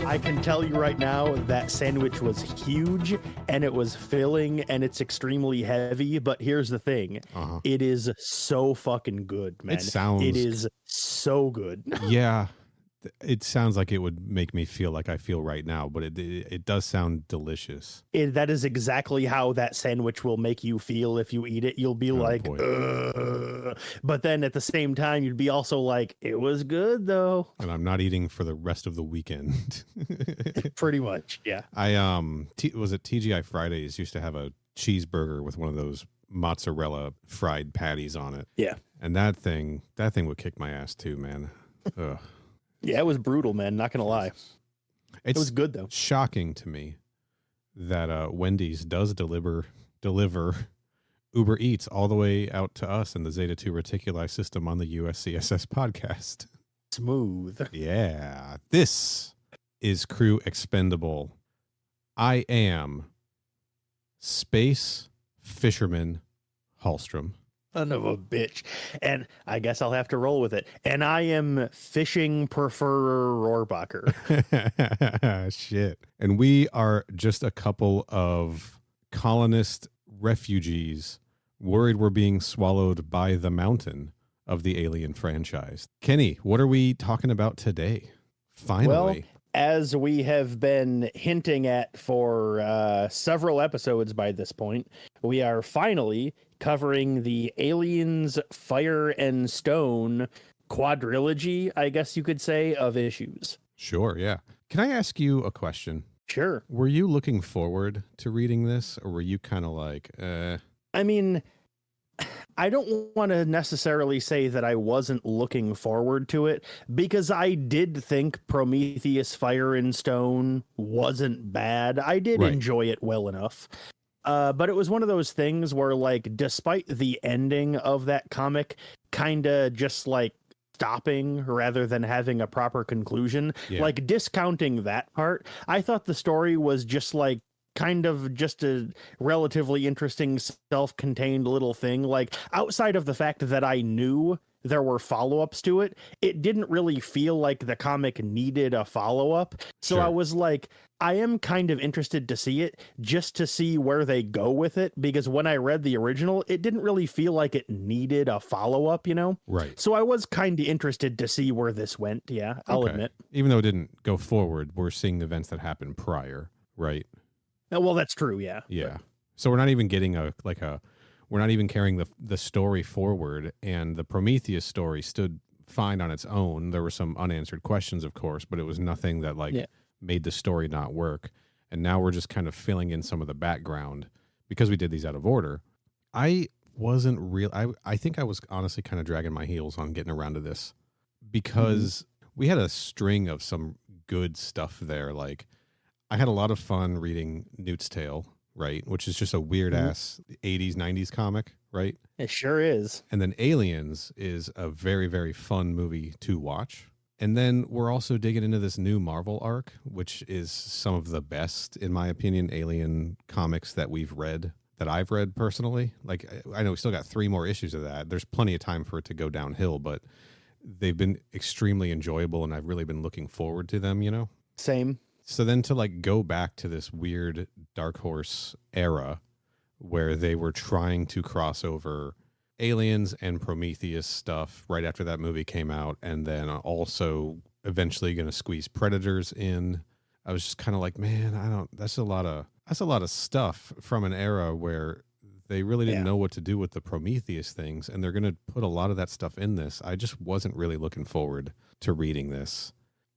I can tell you right now that sandwich was huge and it was filling and it's extremely heavy. But here's the thing. It is so fucking good, man. It is so good. Yeah. It sounds like it would make me feel like I feel right now, but it does sound delicious. That is exactly how that sandwich will make you feel if you eat it. You'll be like, ugh. But then at the same time, you'd be also like, it was good though. And I'm not eating for the rest of the weekend. Pretty much, yeah. Was it TGI Fridays used to have a cheeseburger with one of those mozzarella fried patties on it. Yeah. And that thing would kick my ass too, man. Ugh. Yeah, it was brutal, man. Not gonna lie. It was good though. Shocking to me that Wendy's does deliver Uber Eats all the way out to us in the Zeta 2 Reticuli system on the USCSS podcast. Smooth. Yeah. This is Crew Expendable. I am Space Fisherman Hallstrom. Son of a bitch. And I guess I'll have to roll with it. And I am fishing preferer Rohrbacher. Shit. And we are just a couple of colonist refugees worried we're being swallowed by the mountain of the Alien franchise. Kenny, what are we talking about today? Finally. Well, as we have been hinting at for several episodes by this point, we are finally covering the Aliens Fire and Stone quadrilogy, I guess you could say, of issues. Sure, yeah. Can I ask you a question? Sure. Were you looking forward to reading this, or were you kind of like, I mean, I don't want to necessarily say that I wasn't looking forward to it, because I did think Prometheus Fire and Stone wasn't bad. I did enjoy it well enough. But it was one of those things where, like, despite the ending of that comic kind of just like stopping rather than having a proper conclusion, like discounting that part, I thought the story was just like kind of just a relatively interesting self-contained little thing. Like, outside of the fact that I knew there were follow-ups to it, it didn't really feel like the comic needed a follow-up. So I was like, I am kind of interested to see it just to see where they go with it, because when I read the original, it didn't really feel like it needed a follow-up, you know? Right. So I was kind of interested to see where this went. Yeah, I'll admit. Even though it didn't go forward, we're seeing events that happened prior, right? Well, that's true. Yeah. Yeah. But so we're not even getting we're not even carrying the story forward, and the Prometheus story stood fine on its own. There were some unanswered questions, of course, but it was nothing that made the story not work. And now we're just kind of filling in some of the background because we did these out of order. I wasn't real. I think I was honestly kind of dragging my heels on getting around to this because we had a string of some good stuff there. Like, I had a lot of fun reading Newt's Tale, right? Which is just a weird ass 80s, 90s comic, right? It sure is. And then Aliens is a very, very fun movie to watch. And then we're also digging into this new Marvel arc, which is some of the best, in my opinion, Alien comics that I've read personally. Like, I know we still got 3 more issues of that. There's plenty of time for it to go downhill, but they've been extremely enjoyable, and I've really been looking forward to them, you know? Same. So then to like go back to this weird Dark Horse era where they were trying to cross over Aliens and Prometheus stuff right after that movie came out, and then also eventually going to squeeze Predators in. I was just kind of like, man, that's a lot of stuff from an era where they really didn't know what to do with the Prometheus things, and they're going to put a lot of that stuff in this. I just wasn't really looking forward to reading this.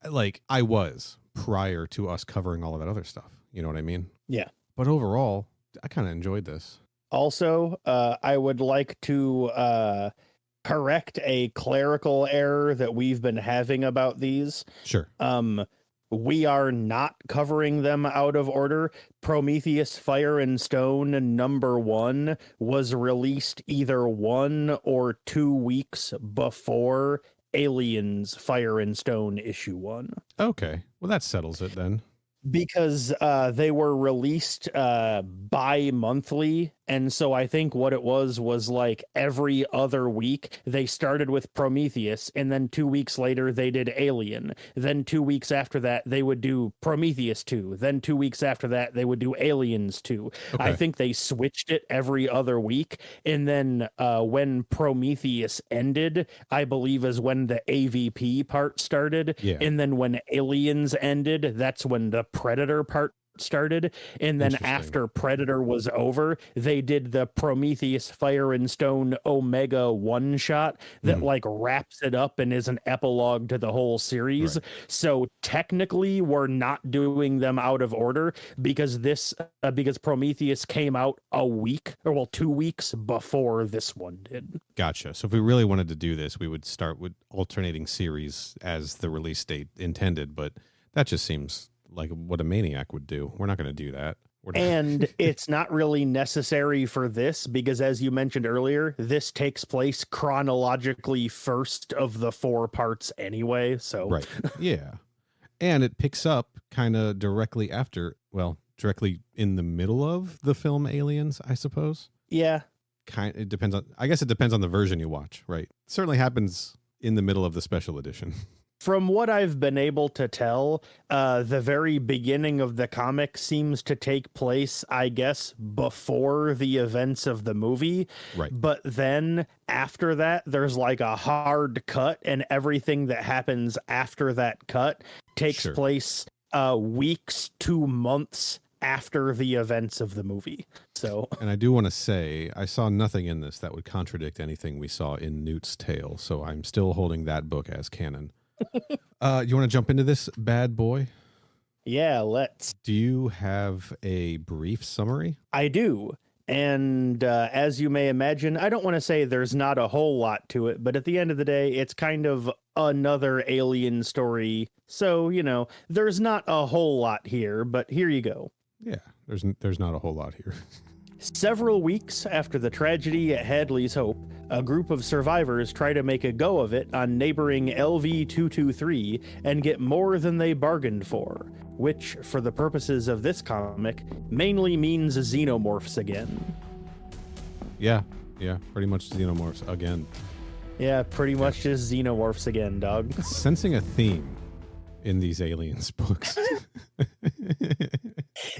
Like, I was prior to us covering all of that other stuff. You know what I mean? Yeah. But overall, I kind of enjoyed this. Also, I would like to correct a clerical error that we've been having about these. Sure. We are not covering them out of order. Prometheus Fire and Stone #1 was released either 1 or 2 weeks before Aliens Fire and Stone issue 1. Okay. Well, that settles it then. Because they were released bi-monthly And so I think what it was like every other week they started with Prometheus, and then 2 weeks later they did Alien. Then 2 weeks after that they would do Prometheus 2. Then 2 weeks after that they would do Aliens 2. Okay. I think they switched it every other week. And then when Prometheus ended, I believe is when the AVP part started. Yeah. And then when Aliens ended, that's when the Predator part started. And then after Predator was over, they did the Prometheus Fire and Stone Omega one shot that like wraps it up and is an epilogue to the whole series. Right. So technically we're not doing them out of order because because Prometheus came out a week, or well, 2 weeks before this one did. Gotcha. So if we really wanted to do this, we would start with alternating series as the release date intended, but that just seems like what a maniac would do. We're not going to do that. And it's not really necessary for this because, as you mentioned earlier, this takes place chronologically first of the 4 parts anyway. So right. Yeah. And it picks up kind of directly directly in the middle of the film Aliens, I suppose. Yeah. It depends on, I guess it depends on the version you watch, right? It certainly happens in the middle of the special edition. From what I've been able to tell, the very beginning of the comic seems to take place, I guess, before the events of the movie. Right. But then after that, there's like a hard cut, and everything that happens after that cut takes place weeks to months after the events of the movie. So, and I do want to say, I saw nothing in this that would contradict anything we saw in Newt's Tale. So I'm still holding that book as canon. You want to jump into this bad boy? Yeah, let's. Do you have a brief summary? I do. And as you may imagine, I don't want to say there's not a whole lot to it, but at the end of the day, it's kind of another alien story. So, there's not a whole lot here, but here you go. Yeah, there's not a whole lot here. Several weeks after the tragedy at Hadley's Hope, a group of survivors try to make a go of it on neighboring LV-223 and get more than they bargained for, which, for the purposes of this comic, mainly means xenomorphs again. Yeah, pretty much xenomorphs again. Yeah, pretty much just xenomorphs again, dog. Sensing a theme in these aliens books.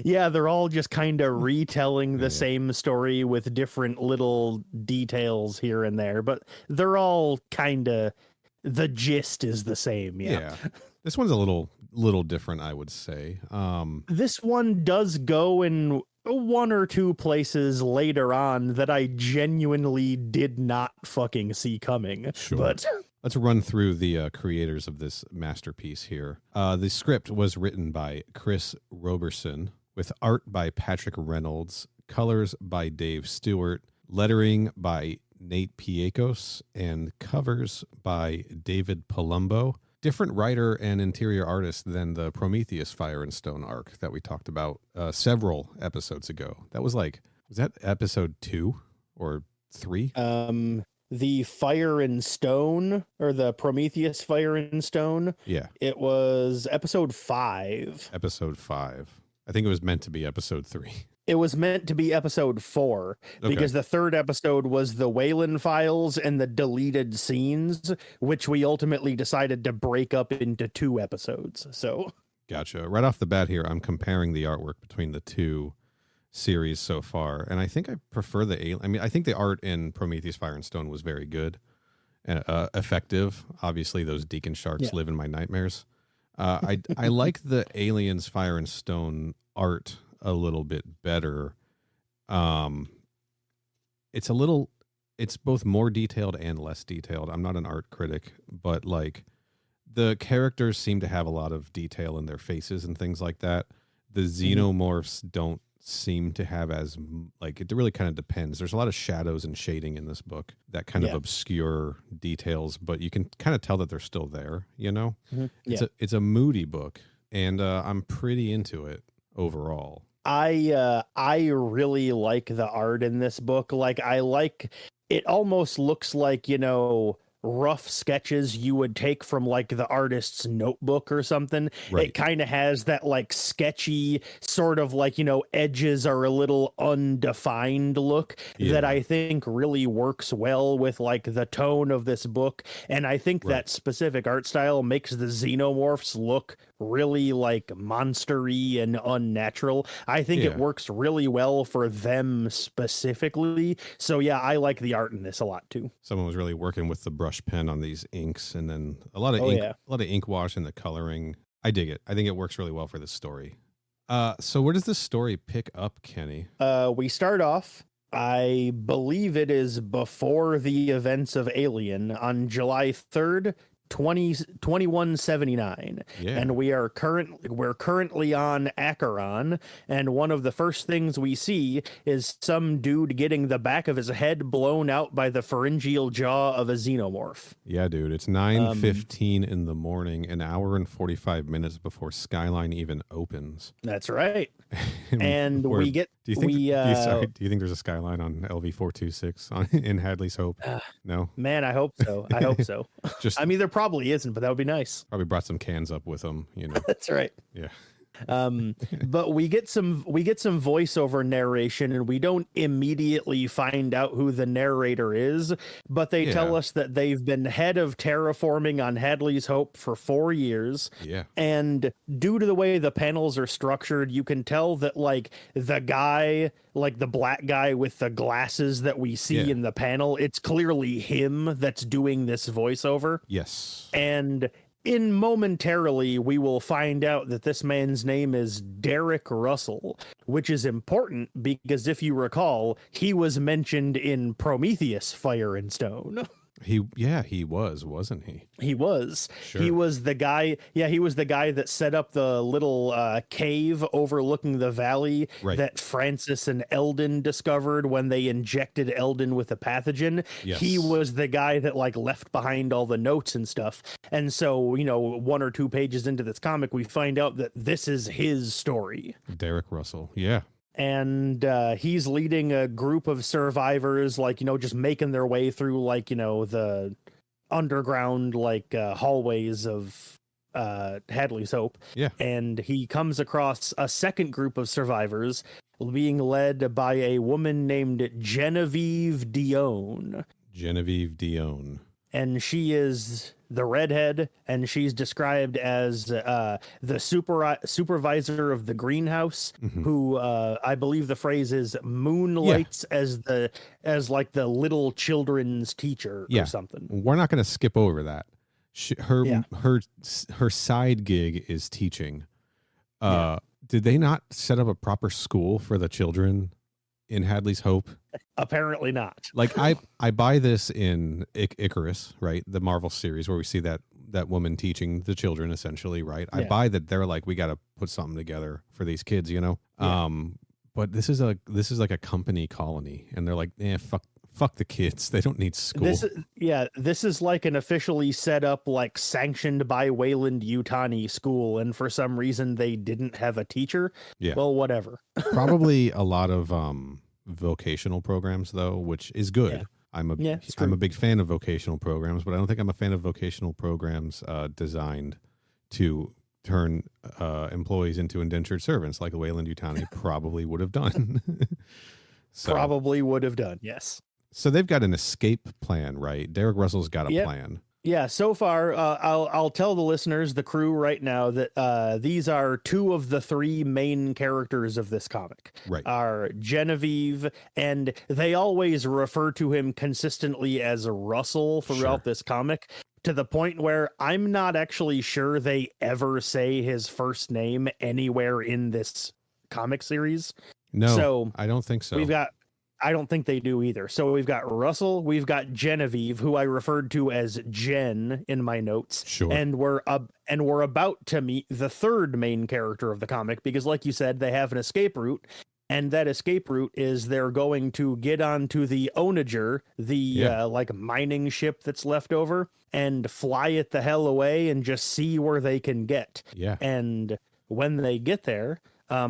Yeah, they're all just kind of retelling the same story with different little details here and there, but they're all kind of, the gist is the same. Yeah. This one's a little different, I would say. This one does go in 1 or 2 places later on that I genuinely did not fucking see coming. Sure. But let's run through the creators of this masterpiece here. The script was written by Chris Roberson, with art by Patrick Reynolds, colors by Dave Stewart, lettering by Nate Piekos, and covers by David Palumbo. Different writer and interior artist than the Prometheus Fire and Stone arc that we talked about several episodes ago. That was that episode 2 or 3? The Fire and Stone, or the Prometheus Fire and Stone. Yeah. It was episode 5. Episode 5. I think it was meant to be episode 3. It was meant to be episode 4 because the 3rd episode was the Wayland files and the deleted scenes, which we ultimately decided to break up into 2 episodes. So gotcha. Right off the bat here, I'm comparing the artwork between the 2 series so far, and I think I prefer I think the art in Prometheus Fire and Stone was very good and effective. Obviously, those deacon sharks live in my nightmares. I like the Aliens Fire and Stone art a little bit better. It's both more detailed and less detailed. I'm not an art critic, but the characters seem to have a lot of detail in their faces and things like that. The xenomorphs don't seem to have it really kind of depends. There's a lot of shadows and shading in this book that kind of obscure details, but you can kind of tell that they're still there, It's a moody book, and I'm pretty into it overall. I really like the art in this book. I like it. Almost looks like rough sketches you would take from like the artist's notebook or something. Right. It kind of has that like sketchy sort of like, edges are a little undefined look that I think really works well with like the tone of this book. And I think that specific art style makes the xenomorphs look really like monstery and unnatural. I think it works really well for them specifically. So yeah, I like the art in this a lot too. Someone was really working with the brush pen on these inks, and then a lot of ink wash in the coloring. I dig it. I think it works really well for this story. So where does this story pick up, Kenny? We start off, I believe it is before the events of Alien on July 3rd, 2179. And we're currently on Acheron, and one of the first things we see is some dude getting the back of his head blown out by the pharyngeal jaw of a xenomorph. Yeah, dude, it's 9:15 in the morning, an hour and 45 minutes before Skyline even opens. That's right. And we get do you think there's a Skyline on LV-426 in Hadley's Hope? No, man, I hope so. I hope so. I mean, there probably isn't, but that would be nice. Probably brought some cans up with them, That's right. Yeah. But we get some voiceover narration, and we don't immediately find out who the narrator is, but they tell us that they've been head of terraforming on Hadley's Hope for 4 years. Yeah. And due to the way the panels are structured, you can tell that like the guy, like the black guy with the glasses that we see in the panel, it's clearly him that's doing this voiceover. Yes. And momentarily, we will find out that this man's name is Derek Russell, which is important because if you recall, he was mentioned in Prometheus, Fire and Stone. He was, wasn't he? He was. Sure. He was the guy. Yeah, he was the guy that set up the little cave overlooking the valley that Francis and Eldon discovered when they injected Eldon with a pathogen. Yes. He was the guy that like left behind all the notes and stuff. And so, 1 or 2 pages into this comic, we find out that this is his story. Derek Russell. Yeah. And he's leading a group of survivors, like, just making their way through, like, the underground, like, hallways of Hadley's Hope. Yeah. And he comes across a second group of survivors being led by a woman named Genevieve Dione. And she is the redhead, and she's described as the supervisor of the greenhouse, who I believe the phrase is moonlights as like the little children's teacher or something. We're not going to skip over that. Her side gig is teaching. Did they not set up a proper school for the children in Hadley's Hope? Apparently not. Like I buy this in Icarus, right? The Marvel series where we see that woman teaching the children essentially, right? I buy that they're like, we got to put something together for these kids, but this is like a company colony, and they're like, fuck the kids. They don't need school. This is like an officially set up, like sanctioned by Weyland-Yutani school, and for some reason they didn't have a teacher. Yeah. Well, whatever. Probably a lot of vocational programs though, which is good. Yeah. I'm a big fan of vocational programs, but I don't think I'm a fan of vocational programs designed to turn employees into indentured servants like Weyland-Yutani probably would have done. Probably would have done, yes. So they've got an escape plan, right? Derek Russell's got a plan. Yeah, so far, I'll tell the listeners, the crew right now, that these are 2 of the 3 main characters of this comic. Right. Are Genevieve, and they always refer to him consistently as Russell throughout this comic, to the point where I'm not actually sure they ever say his first name anywhere in this comic series. No, I don't think so. I don't think they do either. So we've got Russell, we've got Genevieve, who I referred to as Jen in my notes. Sure. And we're about to meet the third main character of the comic, because like you said, they have an escape route, and that escape route is they're going to get onto the Onager, the like mining ship that's left over, and fly it the hell away and just see where they can get. Yeah. And when they get there,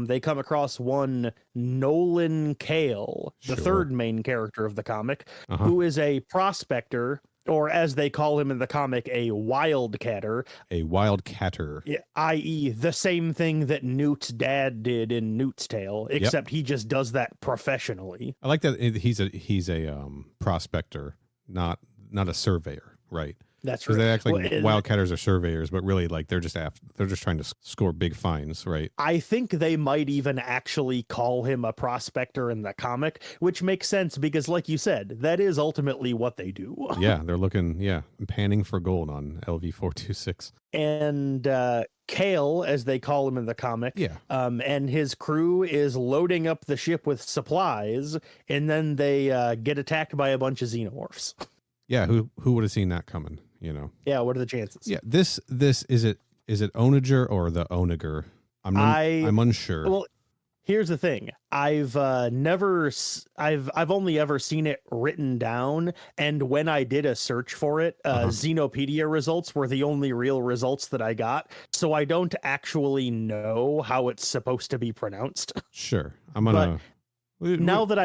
they come across one Nolan Kale, the third main character of the comic, who is a prospector or as they call him in the comic, a wildcatter. A wildcatter. I.e. the same thing that Newt's dad did in Newt's Tale, except he just does that professionally. I like that he's a prospector, not a surveyor, right? That's right. They act like wildcatters are surveyors, but really, like, they're just trying to score big fines, right? I think they might even actually call him a prospector in the comic, which makes sense because, like you said, that is ultimately what they do. Yeah, they're panning for gold on LV-426. And Kale, as they call him in the comic, and his crew is loading up the ship with supplies, and then they get attacked by a bunch of xenomorphs. Yeah, who would have seen that coming? You know. Yeah, what are the chances? Yeah, this is it Onager or the Onager? I'm unsure. Well, here's the thing. I've only ever seen it written down, and when I did a search for it, Xenopedia results were the only real results that I got, so I don't actually know how it's supposed to be pronounced. Sure. I'm gonna now that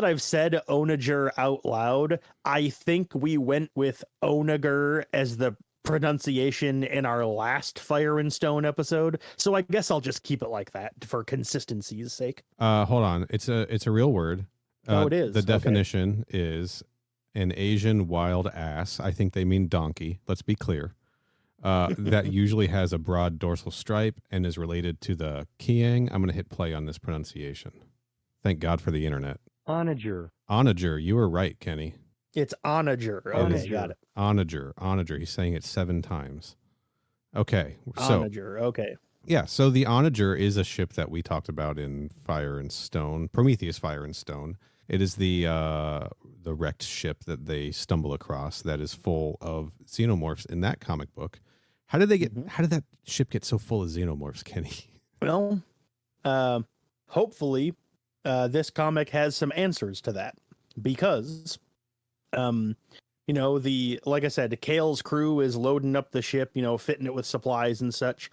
I've said Onager out loud, I think we went with Onager as the pronunciation in our last Fire and Stone episode, so I guess I'll just keep it like that for consistency's sake. Hold on. It's a real word. It is. The definition is an Asian wild ass. I think they mean donkey. Let's be clear. That usually has a broad dorsal stripe and is related to the Kiang. I'm going to hit play on this pronunciation. Thank God for the internet. Onager. You were right, Kenny. It's Onager. Okay, got it. Onager. He's saying it 7 times. Okay. So, Onager. Okay. Yeah. So the Onager is a ship that we talked about in Fire and Stone, Prometheus Fire and Stone. It is the wrecked ship that they stumble across that is full of xenomorphs in that comic book. How did that ship get so full of xenomorphs, Kenny? Well, hopefully this comic has some answers to that, because like I said, Kale's crew is loading up the ship, fitting it with supplies and such,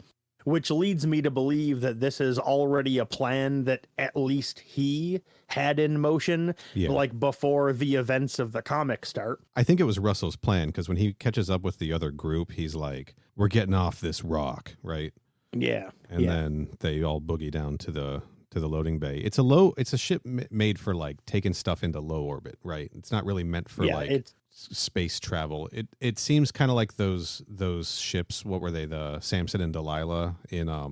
which leads me to believe that this is already a plan that at least he had in motion, like before the events of the comic start. I think it was Russell's plan, because when he catches up with the other group, he's like, we're getting off this rock, right? Yeah. And then they all boogie down to the loading bay. It's a ship made for like taking stuff into low orbit, right? It's not really meant for space travel. It seems kind of like those ships. What were they? The Samson and Delilah in Out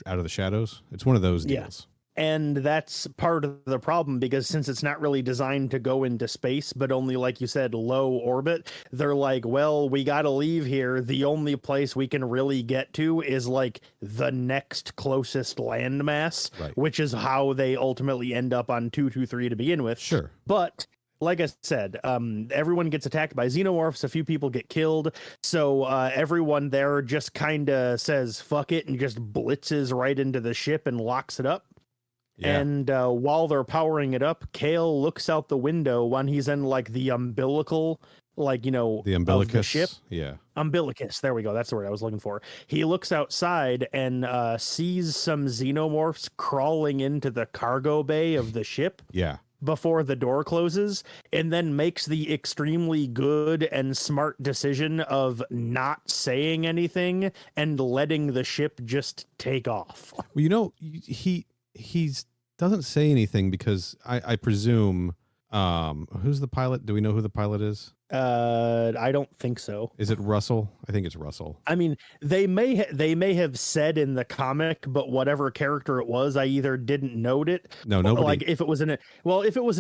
of the Shadows. It's one of those deals. And that's part of the problem, because since it's not really designed to go into space, but only, like you said, low orbit, they're like, well, we got to leave here. The only place we can really get to is like the next closest landmass, which is how they ultimately end up on 223 to begin with. Sure. But like I said, everyone gets attacked by xenomorphs. A few people get killed. So everyone there just kind of says, fuck it, and just blitzes right into the ship and locks it up. Yeah. And while they're powering it up, Kale looks out the window when he's in like the umbilical, the umbilicus of the ship. Yeah. Umbilicus. There we go. That's the word I was looking for. He looks outside and sees some xenomorphs crawling into the cargo bay of the ship. Yeah. Before the door closes, and then makes the extremely good and smart decision of not saying anything and letting the ship just take off. Well, he doesn't say anything because I presume who's the pilot? Do we know who the pilot is? I don't think so. Is it Russell? I think it's Russell. I mean, they may have said in the comic, but whatever character it was, I either didn't note it. No, nobody. Like if it was an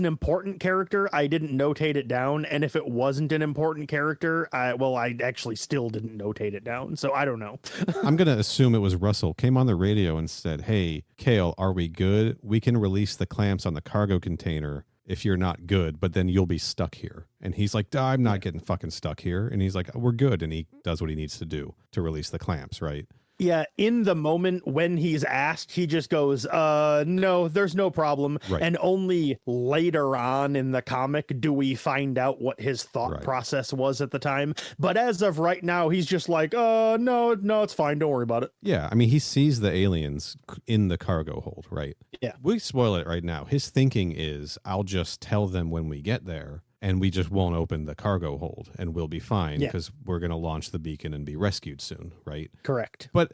important character, I didn't notate it down, and if it wasn't an important character, I actually still didn't notate it down. So I don't know. I'm gonna assume it was Russell. Came on the radio and said, "Hey, Kale, are we good? We can release the clamps on the cargo container if you're not good, but then you'll be stuck here." And he's like, I'm not getting fucking stuck here. And he's like, we're good. And he does what he needs to do to release the clamps, right? Yeah, in the moment when he's asked, he just goes, no, there's no problem. Right. And only later on in the comic do we find out what his thought process was at the time. But as of right now, he's just like, no, it's fine. Don't worry about it. Yeah, I mean, he sees the aliens in the cargo hold, right? Yeah. We spoil it right now. His thinking is, I'll just tell them when we get there, and we just won't open the cargo hold, and we'll be fine Yeah. because we're going to launch the beacon and be rescued soon, right? Correct. But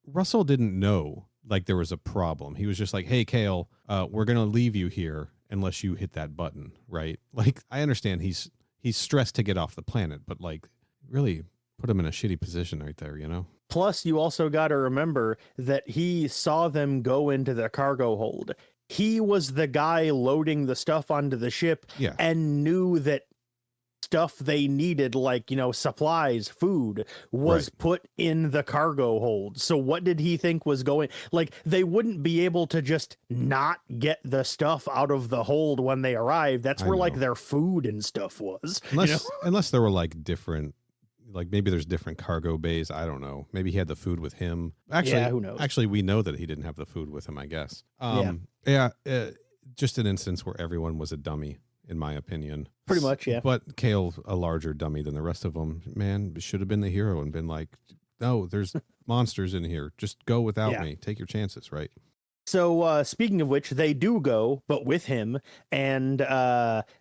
Russell didn't know like there was a problem. He was just like, "Hey, Kale, we're going to leave you here unless you hit that button," right? Like, I understand he's stressed to get off the planet, but like, really put him in a shitty position right there, you know? Plus, you also got to remember that he saw them go into the cargo hold. He was the guy loading the stuff onto the ship Yeah. and knew that stuff they needed, like, supplies, food, was put in the cargo hold. So what did he think was going? Like, they wouldn't be able to just not get the stuff out of the hold when they arrived. That's where like their food and stuff was. Unless there were like different, like maybe there's different cargo bays. I don't know. Maybe he had the food with him. Actually, who knows? Actually, we know that he didn't have the food with him, I guess. Just an instance where everyone was a dummy, in my opinion. Pretty much, yeah. But Kale's a larger dummy than the rest of them. Man, should have been the hero and been like, no, there's monsters in here. Just go without me. Take your chances, right? So speaking of which, they do go, but with him, and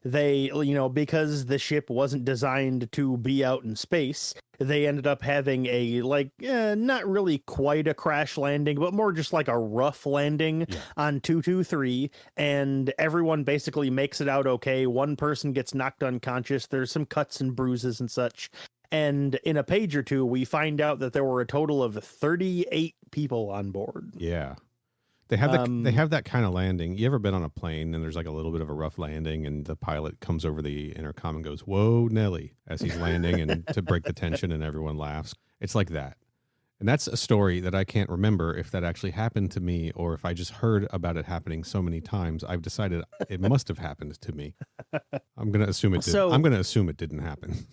they, because the ship wasn't designed to be out in space, they ended up having a not really quite a crash landing, but more just like a rough landing on 223, and everyone basically makes it out okay. One person gets knocked unconscious. There's some cuts and bruises and such. And in a page or two, we find out that there were a total of 38 people on board. Yeah. They have that kind of landing. You ever been on a plane and there's like a little bit of a rough landing and the pilot comes over the intercom and goes, "Whoa, Nelly," as he's landing and to break the tension and everyone laughs. It's like that. And that's a story that I can't remember if that actually happened to me or if I just heard about it happening so many times. I've decided it must have happened to me. I'm going to assume it did. I'm going to assume it didn't happen.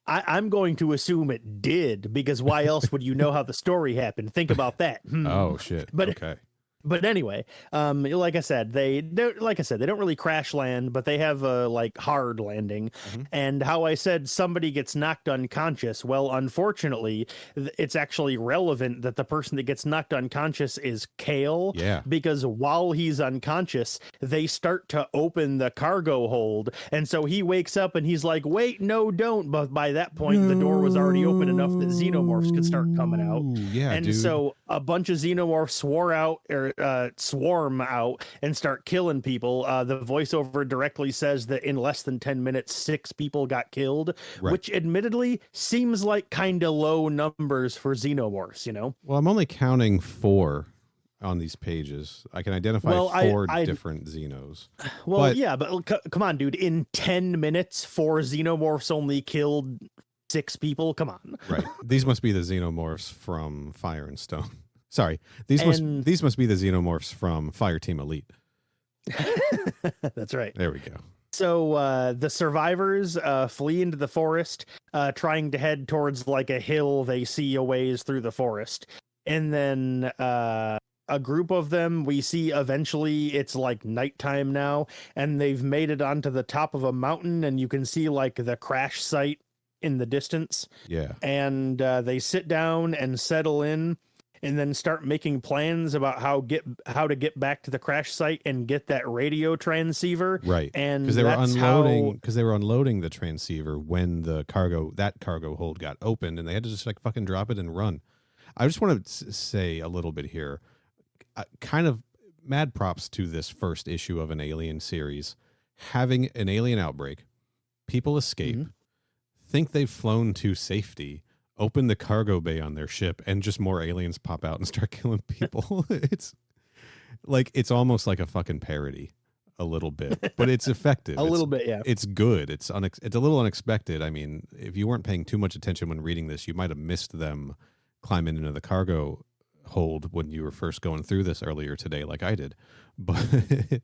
I'm going to assume it did, because why else would you know how the story happened? Think about that. Oh, shit. Okay. But anyway, like I said, they don't really crash land, but they have a hard landing. Mm-hmm. And how I said somebody gets knocked unconscious. Well, unfortunately, it's actually relevant that the person that gets knocked unconscious is Kale. Yeah. Because while he's unconscious, they start to open the cargo hold. And so he wakes up and he's like, "Wait, no, don't." But by that point, the door was already open enough that xenomorphs could start coming out. Yeah, and so a bunch of xenomorphs swarm out and start killing people. The voiceover directly says that in less than 10 minutes, 6 people got killed, which admittedly seems like kind of low numbers for xenomorphs, Well, I'm only counting 4 on these pages. I can identify 4 different xenos. Well, but come on, dude. In 10 minutes, 4 xenomorphs only killed 6 people. Come on. Right. These must be the xenomorphs from Fire and Stone. Sorry, these must be the xenomorphs from Fireteam Elite. That's right. There we go. So the survivors flee into the forest, trying to head towards like a hill they see a ways through the forest. And then a group of them, we see eventually it's like nighttime now, and they've made it onto the top of a mountain, and you can see like the crash site in the distance. Yeah. And they sit down and settle in, and then start making plans about how to get back to the crash site and get that radio transceiver. Right. And because they were unloading the transceiver when that cargo hold got opened, and they had to just like fucking drop it and run. I just want to say a little bit here, kind of mad props to this first issue of an Alien series, having an alien outbreak, people escape, think they've flown to safety, open the cargo bay on their ship, and just more aliens pop out and start killing people. It's almost like a fucking parody a little bit, but it's effective. Little bit, yeah. It's good. It's a little unexpected. I mean, if you weren't paying too much attention when reading this, you might have missed them climbing into the cargo hold when you were first going through this earlier today, like I did. But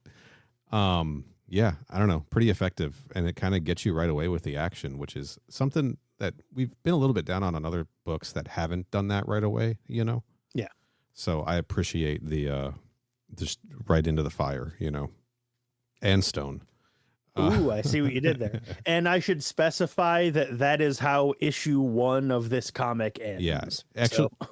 yeah, I don't know, pretty effective, and it kind of gets you right away with the action, which is something that we've been a little bit down on other books that haven't done that right away, Yeah. So I appreciate the just right into the fire, and stone. Ooh, I see what you did there. And I should specify that is how issue 1 of this comic ends. Yeah.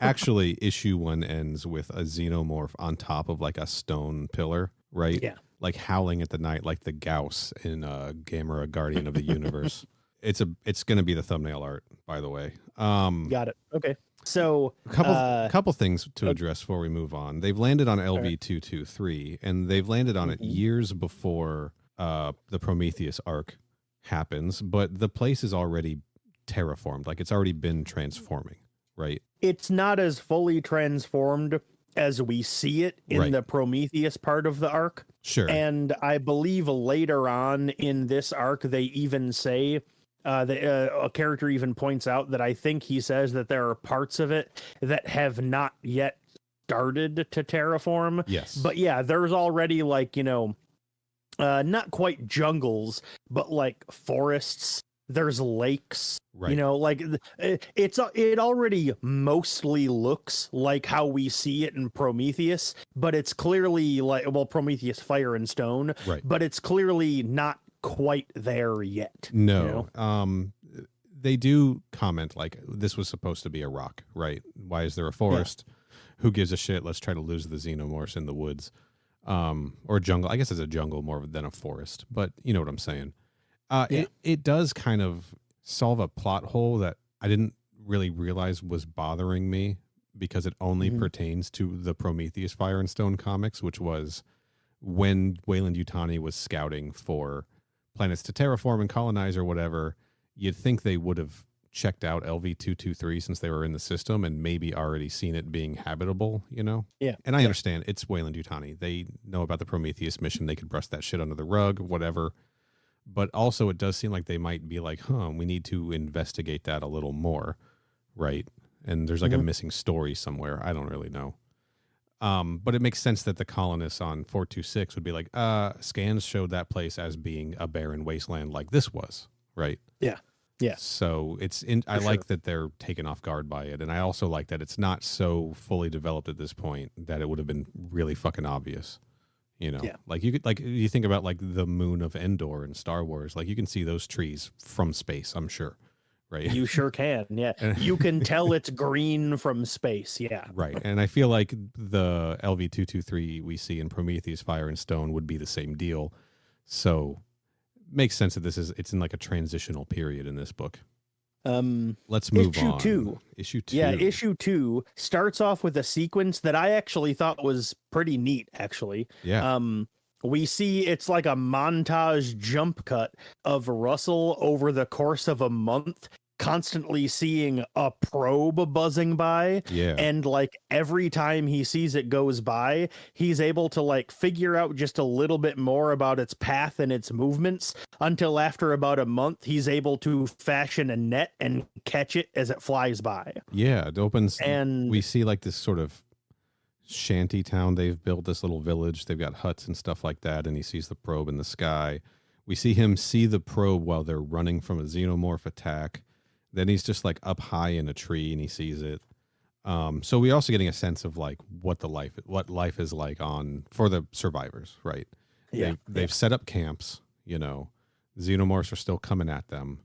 Actually, issue 1 ends with a xenomorph on top of like a stone pillar, right? Yeah. like howling at the night, like the Gauss in Gamera Guardian of the Universe. It's going to be the thumbnail art, by the way. Got it. Okay. So couple things to address before we move on. They've landed on LV-223, and they've landed on it years before the Prometheus arc happens, but the place is already terraformed. Like, it's already been transforming, right? It's not as fully transformed as we see it in the Prometheus part of the arc. Sure. And I believe later on in this arc, they even say, a character even points out that I think he says that there are parts of it that have not yet started to terraform. Yes. But yeah, there's already like, not quite jungles, but like forests. There's lakes, right. Like it already mostly looks like how we see it in Prometheus, but it's clearly like, well, Prometheus Fire and Stone, right. But it's clearly not quite there yet. No. They do comment like this was supposed to be a rock, right? Why is there a forest? Yeah. Who gives a shit? Let's try to lose the xenomorphs in the woods. Or jungle. I guess it's a jungle more than a forest, but you know what I'm saying. It does kind of solve a plot hole that I didn't really realize was bothering me because it only pertains to the Prometheus Fire and Stone comics, which was when Weyland-Yutani was scouting for planets to terraform and colonize or whatever. You'd think they would have checked out LV-223 since they were in the system and maybe already seen it being habitable, Yeah. And I understand it's Weyland-Yutani. They know about the Prometheus mission. They could brush that shit under the rug, whatever. But also it does seem like they might be like, we need to investigate that a little more, right? And there's like a missing story somewhere. I don't really know. But it makes sense that the colonists on 426 would be like, scans showed that place as being a barren wasteland like this was, right? Yeah. Yeah. So I like that they're taken off guard by it. And I also like that it's not so fully developed at this point that it would have been really fucking obvious. Like you think about like the moon of Endor in Star Wars, like you can see those trees from space, I'm sure. Right. You sure can. Yeah. You can tell it's green from space. Yeah. Right. And I feel like the LV-223 we see in Prometheus Fire and Stone would be the same deal. So makes sense that it's in like a transitional period in this book. Let's move on. Issue 2. Yeah, issue 2 starts off with a sequence that I actually thought was pretty neat, actually. Yeah. We see it's like a montage jump cut of Russell over the course of a month, constantly seeing a probe buzzing by. Yeah. And like every time he sees it goes by, he's able to like figure out just a little bit more about its path and its movements until after about a month, he's able to fashion a net and catch it as it flies by. Yeah. It opens and we see like this sort of shanty town they've built, this little village. They've got huts and stuff like that. And he sees the probe in the sky. We see him see the probe while they're running from a xenomorph attack. Then he's just like up high in a tree and he sees it. So we're also getting a sense of like what life is like for the survivors, right? Yeah. They've set up camps, xenomorphs are still coming at them.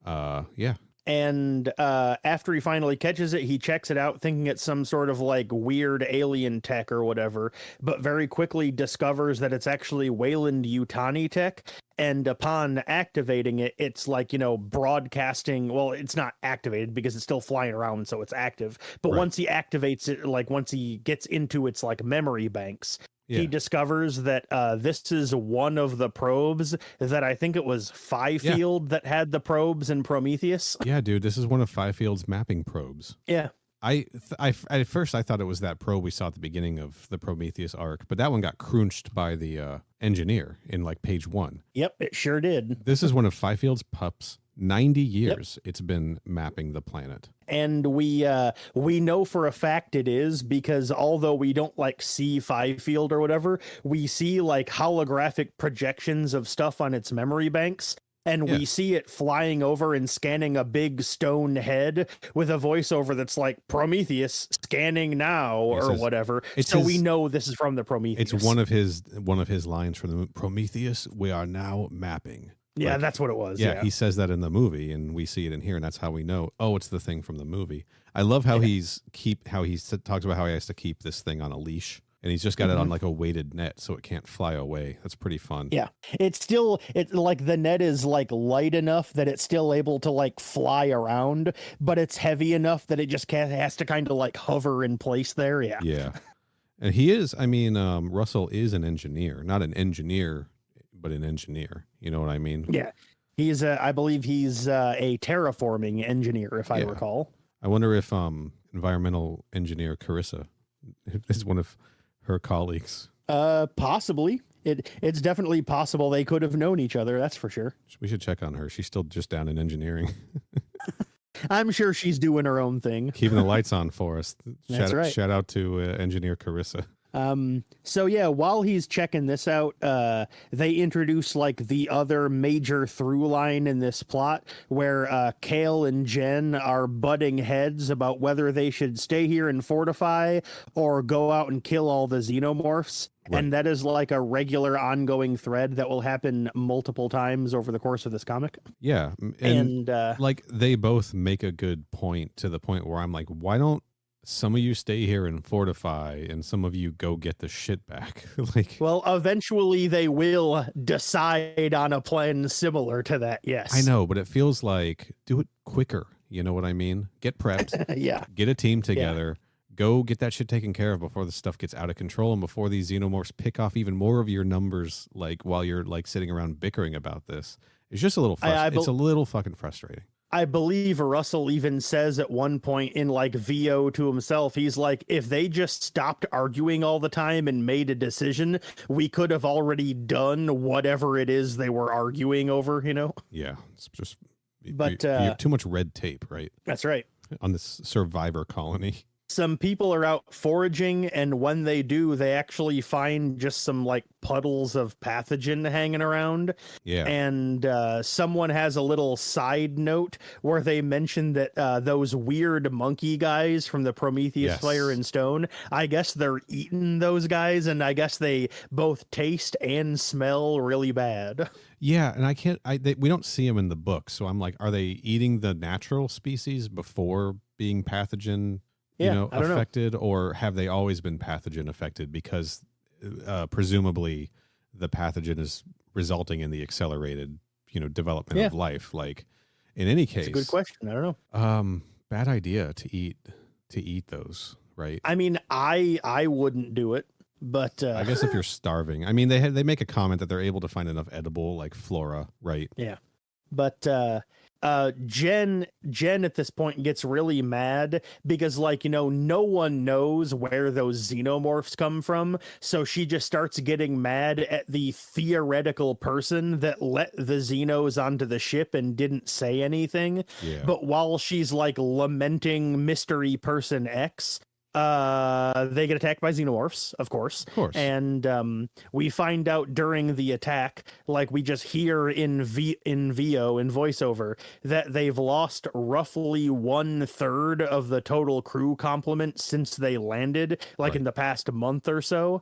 Yeah. And after he finally catches it, he checks it out thinking it's some sort of like weird alien tech or whatever, but very quickly discovers that it's actually Weyland-Yutani tech. And upon activating it, it's like, broadcasting. Well, it's not activated because it's still flying around, so it's active. But once he activates it, like once he gets into its like memory banks, he discovers that this is one of the probes that I think it was Fifield that had the probes in Prometheus. Yeah, dude, this is one of Fifield's mapping probes. Yeah. At first I thought it was that probe we saw at the beginning of the Prometheus arc, but that one got crunched by the engineer in like page 1. Yep, it sure did. This is one of Fifield's pups. 90 years it's been mapping the planet. And we know for a fact it is because although we don't like see Fifield or whatever, we see like holographic projections of stuff on its memory banks. And we see it flying over and scanning a big stone head with a voiceover that's like Prometheus scanning now or whatever. So we know this is from the Prometheus. It's one of his lines from the Prometheus. We are now mapping. Yeah, that's what it was. Yeah, he says that in the movie, and we see it in here, and that's how we know. Oh, it's the thing from the movie. I love how he talks about how he has to keep this thing on a leash, and he's just got it on like a weighted net so it can't fly away. That's pretty fun. Yeah, it's like the net is like light enough that it's still able to like fly around, but it's heavy enough that it just has to kind of like hover in place there. Yeah. And he is, I mean, Russell is an engineer, not an engineer, but an engineer. You know what I mean? Yeah. He's I believe he's a terraforming engineer, if I recall. I wonder if environmental engineer Carissa is one of her colleagues. Possibly. It's definitely possible they could have known each other. That's for sure. We should check on her. She's still just down in engineering. I'm sure she's doing her own thing. Keeping the lights on for us. That's right. Shout out to engineer Carissa. So yeah, while he's checking this out, they introduce like the other major through line in this plot where Kale and Jen are butting heads about whether they should stay here and fortify or go out and kill all the xenomorphs. Right. And that is like a regular ongoing thread that will happen multiple times over the course of this comic. Yeah. And like they both make a good point, to the point where I'm like, why don't some of you stay here and fortify and some of you go get the shit back? Like, well, eventually they will decide on a plan similar to that. Yes, I know, but it feels like do it quicker. You know what I mean? Get prepped. Yeah. Get a team together. Yeah. Go get that shit taken care of before the stuff gets out of control and before these xenomorphs pick off even more of your numbers. Like while you're like sitting around bickering about this, it's just a little. It's a little fucking frustrating. I believe Russell even says at one point in like VO to himself, he's like, if they just stopped arguing all the time and made a decision, we could have already done whatever it is they were arguing over, you know? Yeah. It's just, but you have too much red tape, right? That's right. On this survivor colony. Some people are out foraging, and when they do, they actually find just some like puddles of pathogen hanging around. Yeah. And someone has a little side note where they mention that those weird monkey guys from the Prometheus Fire and Stone, I guess they're eating those guys, and I guess they both taste and smell really bad. Yeah, and we don't see them in the book, so I'm like, are they eating the natural species before being pathogen affected, or have they always been pathogen affected because presumably the pathogen is resulting in the accelerated, development of life? Like in any case, it's a good question. I don't know. Bad idea to eat those, right? I mean, I wouldn't do it, but I guess if you're starving, I mean, they make a comment that they're able to find enough edible like flora, right? Yeah, but Jen at this point gets really mad because no one knows where those xenomorphs come from, so she just starts getting mad at the theoretical person that let the xenos onto the ship and didn't say anything. But while she's like lamenting mystery person X, they get attacked by xenomorphs, of course. And we find out during the attack, like we just hear in VO in voiceover, that they've lost roughly 1/3 of the total crew complement since they landed, in the past month or so.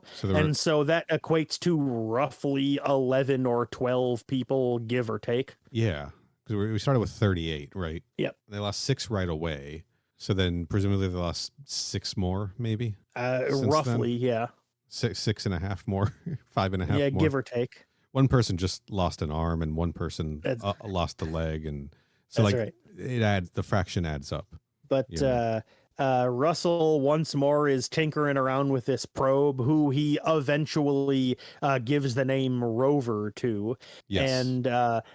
So that equates to roughly 11 or 12 people, give or take. Yeah, because we started with 38, right? Yep. They lost 6 right away. So then presumably they lost 6 more, maybe? Roughly, then? Yeah. 6.5 more, 5.5 more. Yeah, give or take. One person just lost an arm and one person lost a leg. And so right. The fraction adds up. But Russell once more is tinkering around with this probe, who he eventually gives the name Rover to, and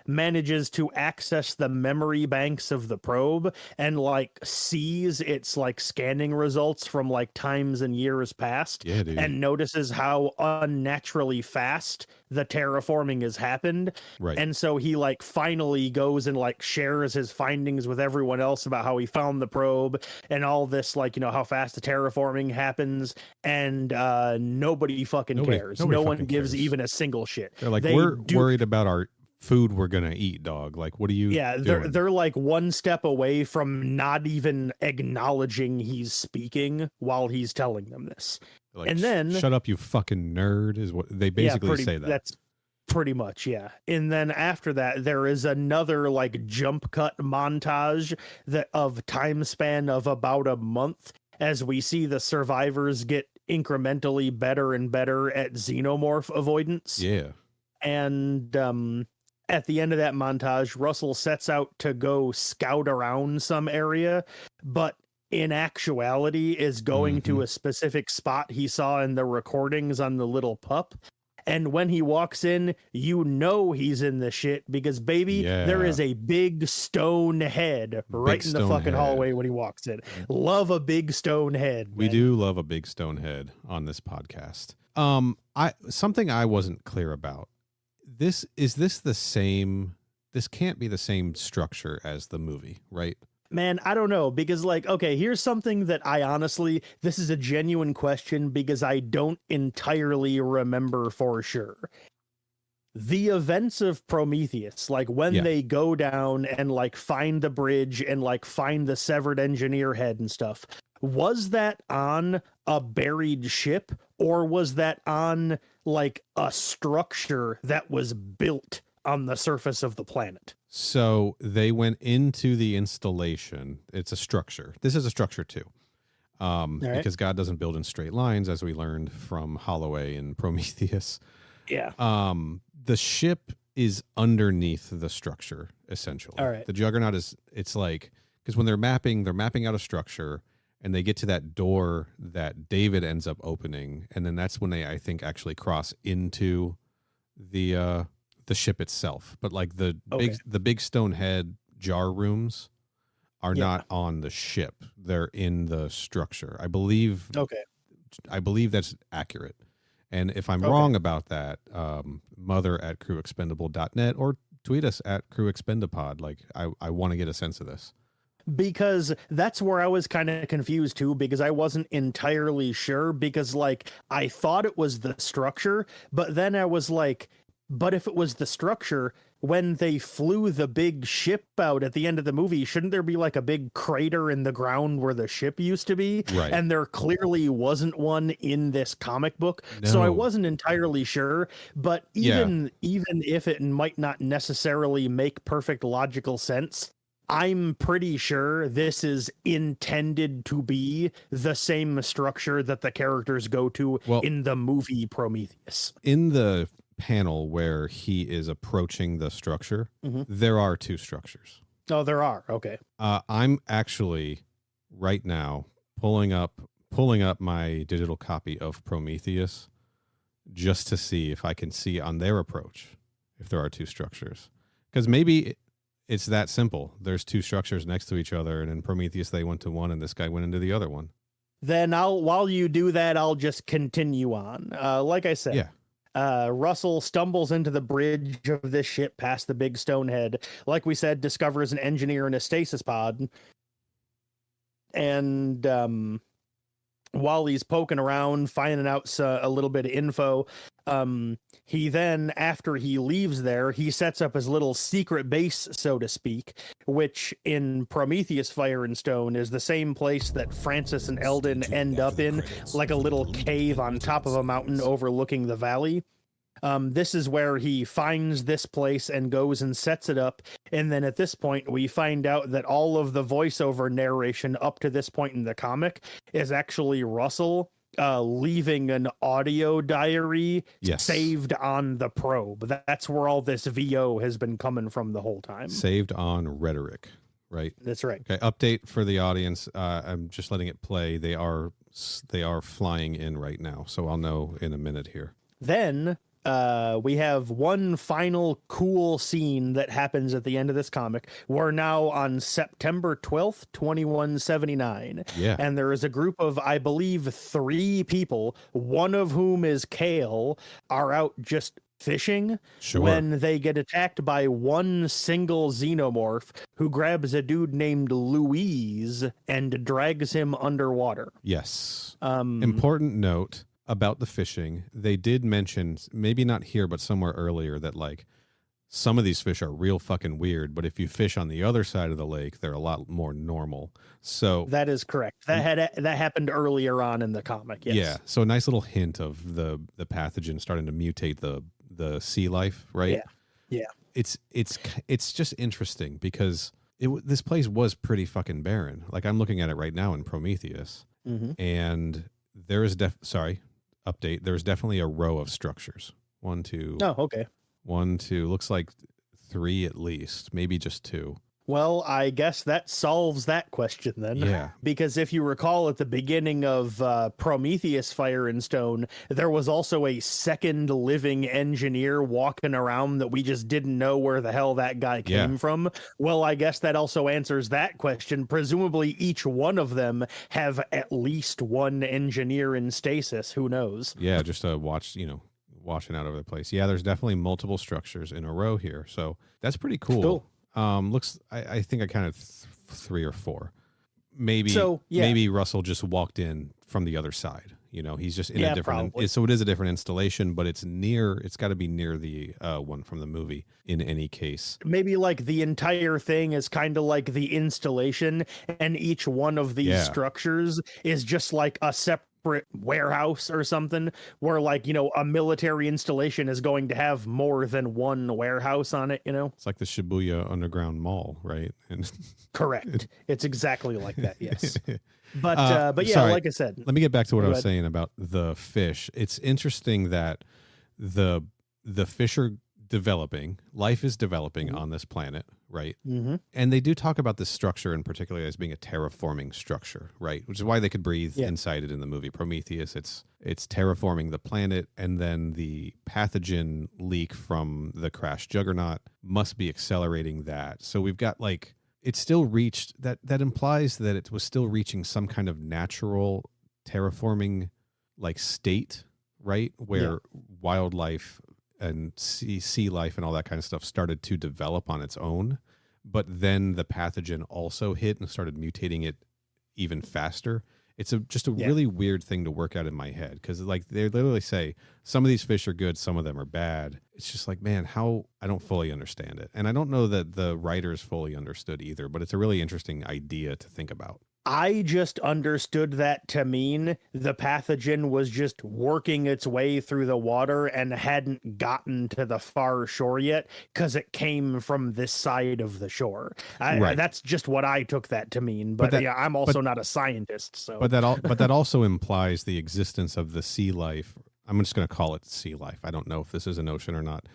manages to access the memory banks of the probe and sees its scanning results from times and years past, and notices how unnaturally fast the terraforming has happened. Right. And so he finally goes and shares his findings with everyone else about how he found the probe and all this, how fast the terraforming happens, and nobody fucking cares. No one gives even a single shit. They're we're worried about our food we're gonna eat, dog. What are you doing? They're one step away from not even acknowledging he's speaking while he's telling them this. And then shut up, you fucking nerd, is what they basically say. That's pretty much, yeah. And then after that, there is another jump cut montage of time span of about a month as we see the survivors get incrementally better and better at xenomorph avoidance. Yeah. And at the end of that montage, Russell sets out to go scout around some area, but in actuality is going to a specific spot he saw in the recordings on the little pup. And when he walks in, you know he's in the shit because, baby, there is a big stone head right in the fucking hallway when he walks in. Love a big stone head. We do love a big stone head on this podcast. Something I wasn't clear about. This the same? This can't be the same structure as the movie, right? Man, I don't know, because like, okay, here's something that I honestly, this is a genuine question because I don't entirely remember for sure. The events of Prometheus, like when they go down and like find the bridge and like find the severed engineer head and stuff, was that on a buried ship or was that on like a structure that was built on the surface of the planet? So they went into the installation. It's a structure. This is a structure too. Because God doesn't build in straight lines, as we learned from Holloway and Prometheus. Yeah. The ship is underneath the structure, essentially. All right. The Juggernaut it's like, because when they're mapping out a structure and they get to that door that David ends up opening. And then that's when they, I think, actually cross into the ship itself. But like the big stone head jar rooms are not on the ship. They're in the structure. I believe that's accurate. And if I'm wrong about that, mother@crewexpendable.net or tweet us at crewexpendapod. Like I want to get a sense of this. Because that's where I was kind of confused too, because I wasn't entirely sure, because like I thought it was the structure, but then I was like, but if it was the structure, when they flew the big ship out at the end of the movie, shouldn't there be like a big crater in the ground where the ship used to be? Right. And there clearly wasn't one in this comic book. No. So I wasn't entirely sure. But even if it might not necessarily make perfect logical sense, I'm pretty sure this is intended to be the same structure that the characters go to in the movie Prometheus. In the panel where he is approaching the structure, there are two structures. Oh, there are. Okay. I'm actually right now pulling up my digital copy of Prometheus just to see if I can see on their approach if there are two structures. Because maybe it's that simple. There's two structures next to each other, and in Prometheus they went to one and this guy went into the other one. Then while you do that, I'll just continue on. Like I said, Russell stumbles into the bridge of this ship past the big stone head. Like we said, discovers an engineer in a stasis pod. And while he's poking around, finding out a little bit of info, he then, after he leaves there, he sets up his little secret base, so to speak, which in Prometheus Fire and Stone is the same place that Francis and Eldon end up in, like a little cave on top of a mountain overlooking the valley. This is where he finds this place and goes and sets it up. And then at this point, we find out that all of the voiceover narration up to this point in the comic is actually Russell leaving an audio diary saved on the probe. That's where all this VO has been coming from the whole time. Saved on rhetoric, right? That's right. Okay, update for the audience. I'm just letting it play. They are flying in right now, so I'll know in a minute here. Then we have one final cool scene that happens at the end of this comic. We're now on September 12th, 2179. Yeah. And there is a group of, I believe, 3 people, one of whom is Kale, are out just fishing when they get attacked by one single xenomorph who grabs a dude named Louise and drags him underwater. Yes. Important note about the fishing. They did mention, maybe not here, but somewhere earlier, that like some of these fish are real fucking weird, but if you fish on the other side of the lake, they're a lot more normal. So that is correct. That happened earlier on in the comic. Yes. Yeah. So a nice little hint of the pathogen starting to mutate the sea life, right? Yeah. It's just interesting because this place was pretty fucking barren. Like I'm looking at it right now in Prometheus, and There is update. There's definitely a row of structures. One, two. Oh, okay. 1, 2. Looks like 3 at least, maybe just 2. Well, I guess that solves that question then. Yeah. Because if you recall at the beginning of Prometheus Fire and Stone, there was also a second living engineer walking around that we just didn't know where the hell that guy came from. Well, I guess that also answers that question. Presumably each one of them have at least one engineer in stasis. Who knows? Yeah, just washing out over the place. Yeah, there's definitely multiple structures in a row here. So that's pretty cool. Looks, I think I counted 3 or 4. Maybe Russell just walked in from the other side. He's just in a different. So it is a different installation, but it's got to be near the one from the movie in any case. Maybe like the entire thing is kind of like the installation, and each one of these structures is just like a separate warehouse or something, where a military installation is going to have more than one warehouse on it. It's like the Shibuya Underground Mall, right? And correct. It's exactly like that. Yes. But yeah, sorry, like I said, let me get back to what I was saying about the fish. It's interesting that the fish are developing. Life is developing on this planet, right? Mm-hmm. And they do talk about this structure in particular as being a terraforming structure, right? Which is why they could breathe inside it in the movie Prometheus. It's terraforming the planet, and then the pathogen leak from the crashed juggernaut must be accelerating that. So we've got it's still reached that implies that it was still reaching some kind of natural terraforming state, right? Where wildlife and sea life and all that kind of stuff started to develop on its own, but then the pathogen also hit and started mutating it even faster. It's just a really weird thing to work out in my head, because they literally say some of these fish are good, some of them are bad. It's just man, how I don't fully understand it, and I don't know that the writers fully understood either. But it's a really interesting idea to think about. I just understood that to mean the pathogen was just working its way through the water and hadn't gotten to the far shore yet because it came from this side of the shore. That's just what I took that to mean. But I'm also not a scientist. So, but that also implies the existence of the sea life. I'm just going to call it sea life. I don't know if this is an ocean or not,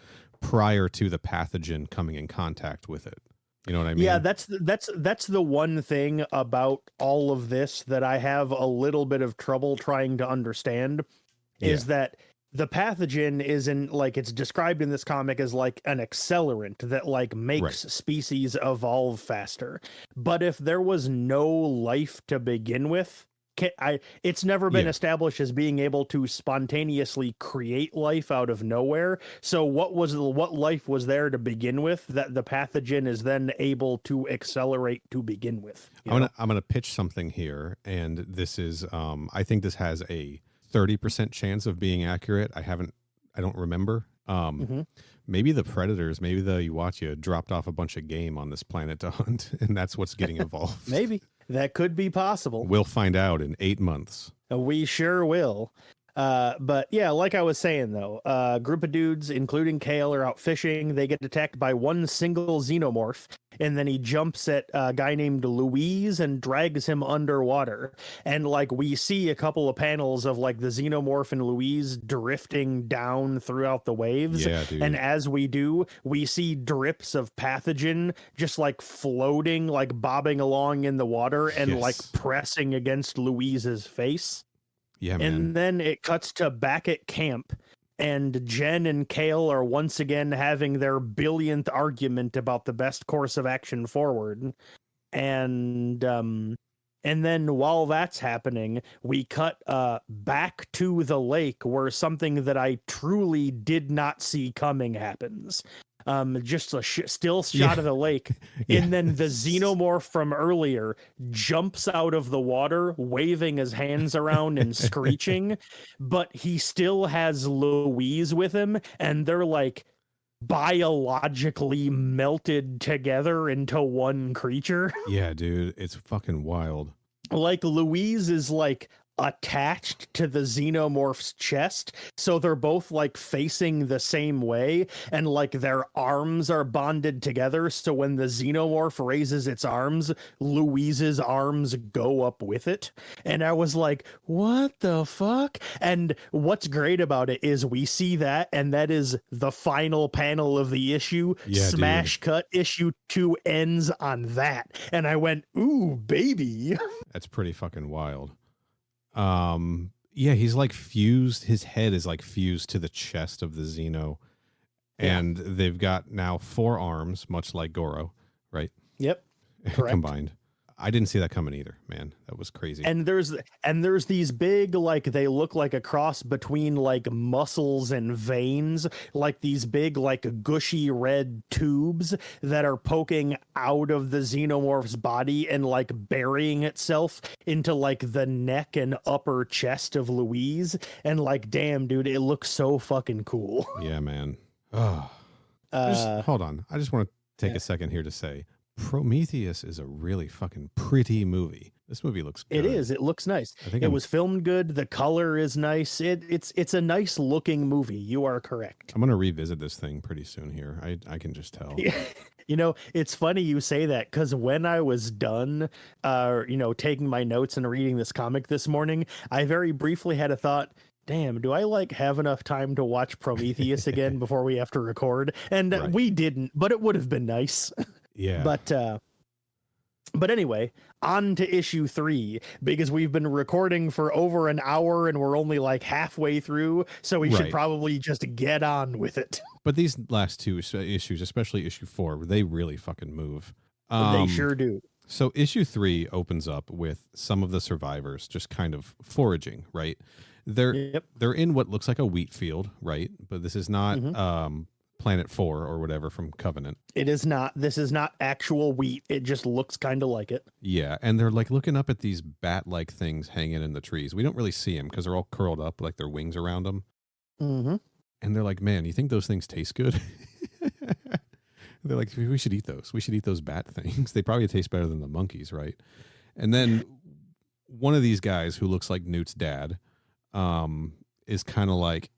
prior to the pathogen coming in contact with it. You know what I mean? Yeah, that's the one thing about all of this that I have a little bit of trouble trying to understand is that the pathogen isn't it's described in this comic as an accelerant that makes species evolve faster. But if there was no life to begin with, it's never been established as being able to spontaneously create life out of nowhere. So what life was there to begin with that the pathogen is then able to accelerate to begin with? I'm gonna pitch something here, and this is I think this has a 30% chance of being accurate. I don't remember. Maybe the predators, maybe the Uwatya dropped off a bunch of game on this planet to hunt, and that's what's getting evolved. Maybe. That could be possible. We'll find out in 8 months. We sure will. But yeah, like I was saying, though, a group of dudes, including Kale, are out fishing. They get attacked by one single xenomorph, and then he jumps at a guy named Louise and drags him underwater. And we see a couple of panels of the xenomorph and Louise drifting down throughout the waves. Yeah, dude. And as we do, we see drips of pathogen just floating, bobbing along in the water and pressing against Louise's face. Yeah, man. And then it cuts to back at camp, and Jen and Kale are once again having their billionth argument about the best course of action forward. And then while that's happening, we cut back to the lake where something that I truly did not see coming happens. Just a still shot of the lake, and then the xenomorph from earlier jumps out of the water, waving his hands around and screeching, but he still has Louise with him, and they're biologically melted together into one creature. Yeah, dude, it's fucking wild. Louise is attached to the xenomorph's chest, so they're both like facing the same way, and like their arms are bonded together, so when the xenomorph raises its arms, Louise's arms go up with it. And I was like, what the fuck? And what's great about it is we see that, and that is the final panel of the issue. Yeah, Smash dude. cut, issue 2 ends on that, and I went, ooh baby. That's pretty fucking wild. Yeah, he's like fused. His head is like fused to the chest of the Xeno, and they've got now 4 arms, much like Goro, right? Yep, correct. Combined. I didn't see that coming either, man. That was crazy. And there's these big, like, they look like a cross between like muscles and veins, like these big, like gushy red tubes that are poking out of the xenomorph's body and like burying itself into like the neck and upper chest of Louise. And like, damn, dude, it looks so fucking cool. Yeah, man. Oh. Hold on. I just want to take a second here to say, Prometheus is a really fucking pretty movie. This movie looks good. It is. It looks nice. I think it was filmed good. The color is nice. It's a nice looking movie. You are correct. I'm going to revisit this thing pretty soon here. I can just tell. You know, it's funny you say that, because when I was done, taking my notes and reading this comic this morning, I very briefly had a thought, damn, do I like have enough time to watch Prometheus again before we have to record? And we didn't, but it would have been nice. Yeah. But anyway, on to issue 3, because we've been recording for over an hour and we're only like halfway through, so we should probably just get on with it. But these last 2 issues, especially issue 4, they really fucking move. They sure do. So issue 3 opens up with some of the survivors just kind of foraging, right? They're in what looks like a wheat field, right? But this is not Planet 4 or whatever from Covenant. It is not. This is not actual wheat. It just looks kind of like it. Yeah, and they're like looking up at these bat-like things hanging in the trees. We don't really see them because they're all curled up, like their wings around them. Mm-hmm. And they're like, man, you think those things taste good? They're like, we should eat those. We should eat those bat things. They probably taste better than the monkeys, right? And then one of these guys who looks like Newt's dad is kind of like,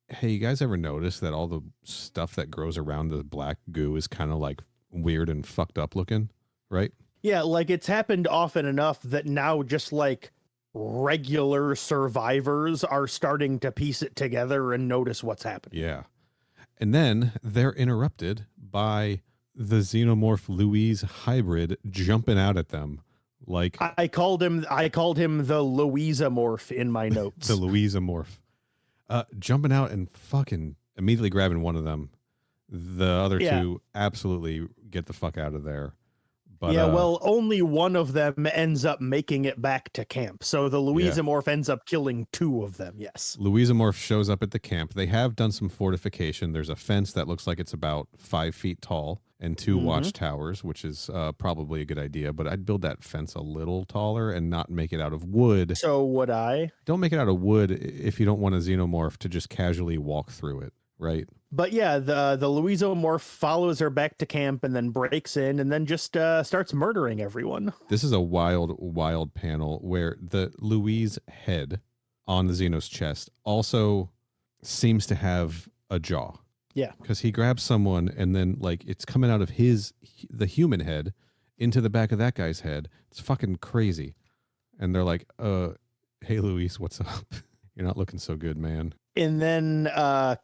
hey, you guys ever notice that all the stuff that grows around the black goo is kind of like weird and fucked up looking, right? Yeah, like it's happened often enough that now just like regular survivors are starting to piece it together and notice what's happening. Yeah. And then they're interrupted by the Xenomorph Louise hybrid jumping out at them. Like I called him the Louisamorph in my notes. The Louisamorph. Jumping out and fucking immediately grabbing one of them. The other 2 absolutely get the fuck out of there. But, well, only one of them ends up making it back to camp. So the Louisamorph ends up killing 2 of them, yes. Louisamorph shows up at the camp. They have done some fortification. There's a fence that looks like it's about 5 feet tall and 2 watchtowers, which is probably a good idea. But I'd build that fence a little taller and not make it out of wood. So would I. Don't make it out of wood if you don't want a Xenomorph to just casually walk through it, right? But yeah, the Louisamorph follows her back to camp and then breaks in and then just starts murdering everyone. This is a wild, wild panel where the Louise head on the Xeno's chest also seems to have a jaw. Yeah. Because he grabs someone and then like it's coming out of the human head into the back of that guy's head. It's fucking crazy. And they're like, hey, Louise, what's up? You're not looking so good, man. And then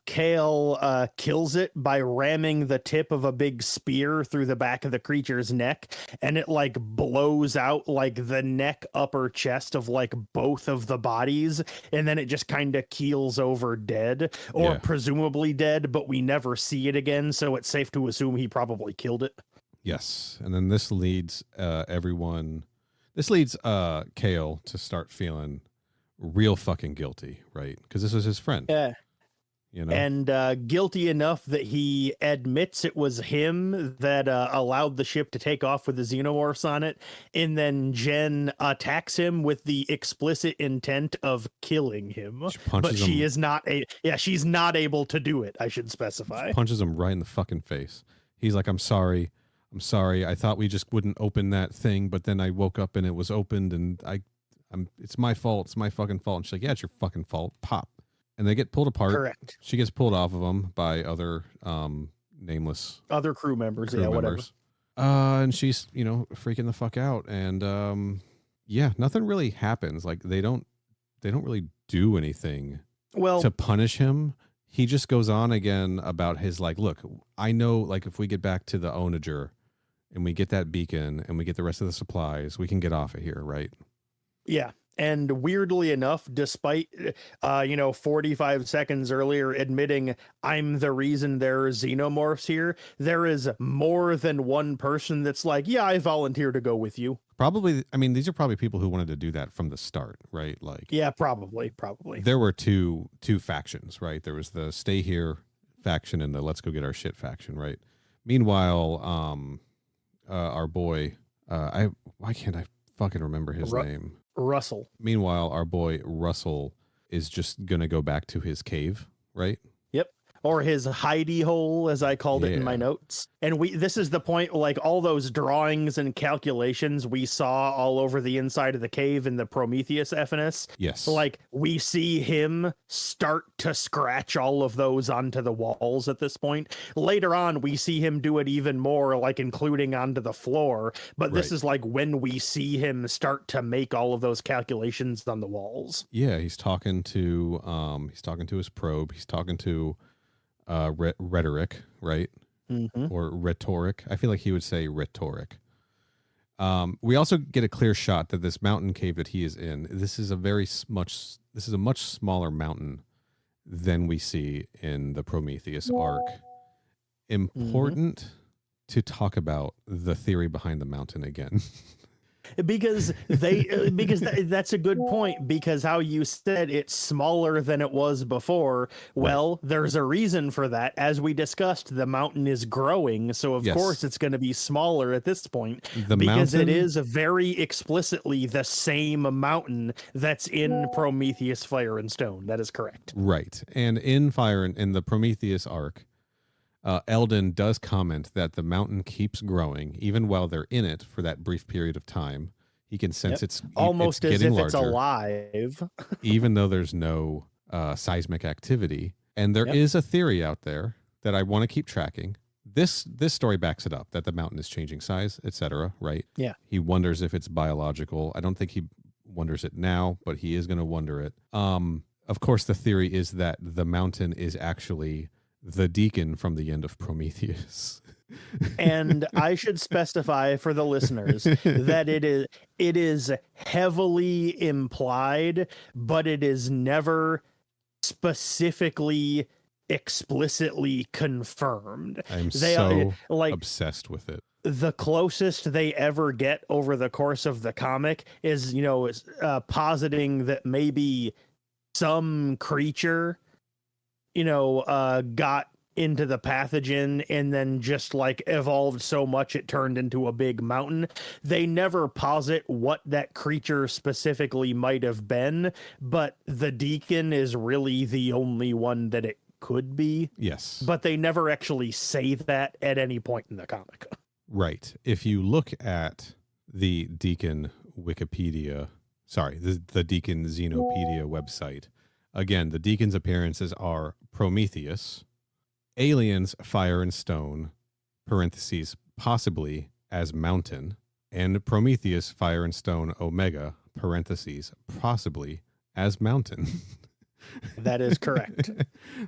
Kale kills it by ramming the tip of a big spear through the back of the creature's neck, and it like blows out like the neck upper chest of like both of the bodies, and then it just kind of keels over dead, or presumably dead, but we never see it again, so it's safe to assume he probably killed it. Yes, and then this leads Kale to start feeling real fucking guilty, right? Because this was his friend. Yeah. You know? And guilty enough that he admits it was him that allowed the ship to take off with the xenomorphs on it. And then Jen attacks him with the explicit intent of killing him. But she is not she's not able to do it, I should specify. She punches him right in the fucking face. He's like, I'm sorry. I thought we just wouldn't open that thing, but then I woke up and it was opened and it's my fault. It's my fucking fault. And she's like, yeah, it's your fucking fault. Pop. And they get pulled apart. Correct. She gets pulled off of them by other nameless other crew members. Whatever. And she's, freaking the fuck out. And nothing really happens. Like they don't really do anything to punish him. He just goes on again about his like, look, I know like if we get back to the Onager and we get that beacon and we get the rest of the supplies, we can get off of here, right? Yeah. And weirdly enough, despite, 45 seconds earlier admitting I'm the reason there are xenomorphs here, there is more than one person that's like, yeah, I volunteer to go with you. Probably. I mean, these are probably people who wanted to do that from the start, right? Like, yeah, probably. There were two factions, right? There was the stay here faction and the let's go get our shit faction, right? Meanwhile, our boy, why can't I fucking remember his name? Russell. Meanwhile, our boy Russell is just gonna go back to his cave, right? Yep. Or his hidey hole, as I called it in my notes. And this is the point, like all those drawings and calculations we saw all over the inside of the cave in the Prometheus FNS. Yes. Like we see him start to scratch all of those onto the walls at this point. Later on, we see him do it even more, like including onto the floor. But this is like when we see him start to make all of those calculations on the walls. Yeah, he's talking to his probe. He's talking to rhetoric, right? Mm-hmm. Or rhetoric. I feel like he would say rhetoric. We also get a clear shot that this mountain cave that he is in, this is a much smaller mountain than we see in the Prometheus arc. Important to talk about the theory behind the mountain again. Because that's a good point, because how you said it's smaller than it was before. Well, there's a reason for that. As we discussed, the mountain is growing. So of course it's going to be smaller at this point because it is very explicitly the same mountain that's in Prometheus Fire and Stone. That is correct. Right. And in the Prometheus arc, Eldon does comment that the mountain keeps growing even while they're in it for that brief period of time. He can sense it's almost it's as if larger, it's alive, even though there's no seismic activity. And there is a theory out there that I want to keep tracking. This story backs it up that the mountain is changing size, etc. Right? Yeah. He wonders if it's biological. I don't think he wonders it now, but he is going to wonder it. Of course, the theory is that the mountain is actually the deacon from the end of Prometheus. And I should specify for the listeners that it is heavily implied, but it is never specifically explicitly confirmed. I'm so obsessed with it. The closest they ever get over the course of the comic is, positing that maybe some creature got into the pathogen and then just like evolved so much it turned into a big mountain. They never posit what that creature specifically might have been, but the deacon is really the only one that it could be. Yes. But they never actually say that at any point in the comic. Right. If you look at the Deacon Wikipedia, the Deacon Xenopedia website, again, the Deacon's appearances are Prometheus, Aliens, Fire and Stone, parentheses, possibly as Mountain, and Prometheus, Fire and Stone, Omega, parentheses, possibly as Mountain. That is correct.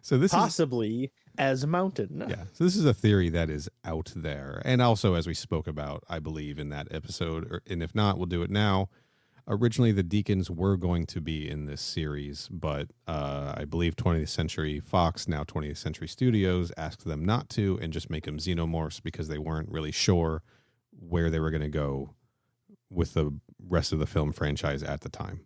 So this possibly as Mountain. Yeah. So this is a theory that is out there. And also, as we spoke about, I believe in that episode, and if not, we'll do it now. Originally, the Deacons were going to be in this series, but I believe 20th Century Fox, now 20th Century Studios, asked them not to and just make them xenomorphs because they weren't really sure where they were going to go with the rest of the film franchise at the time.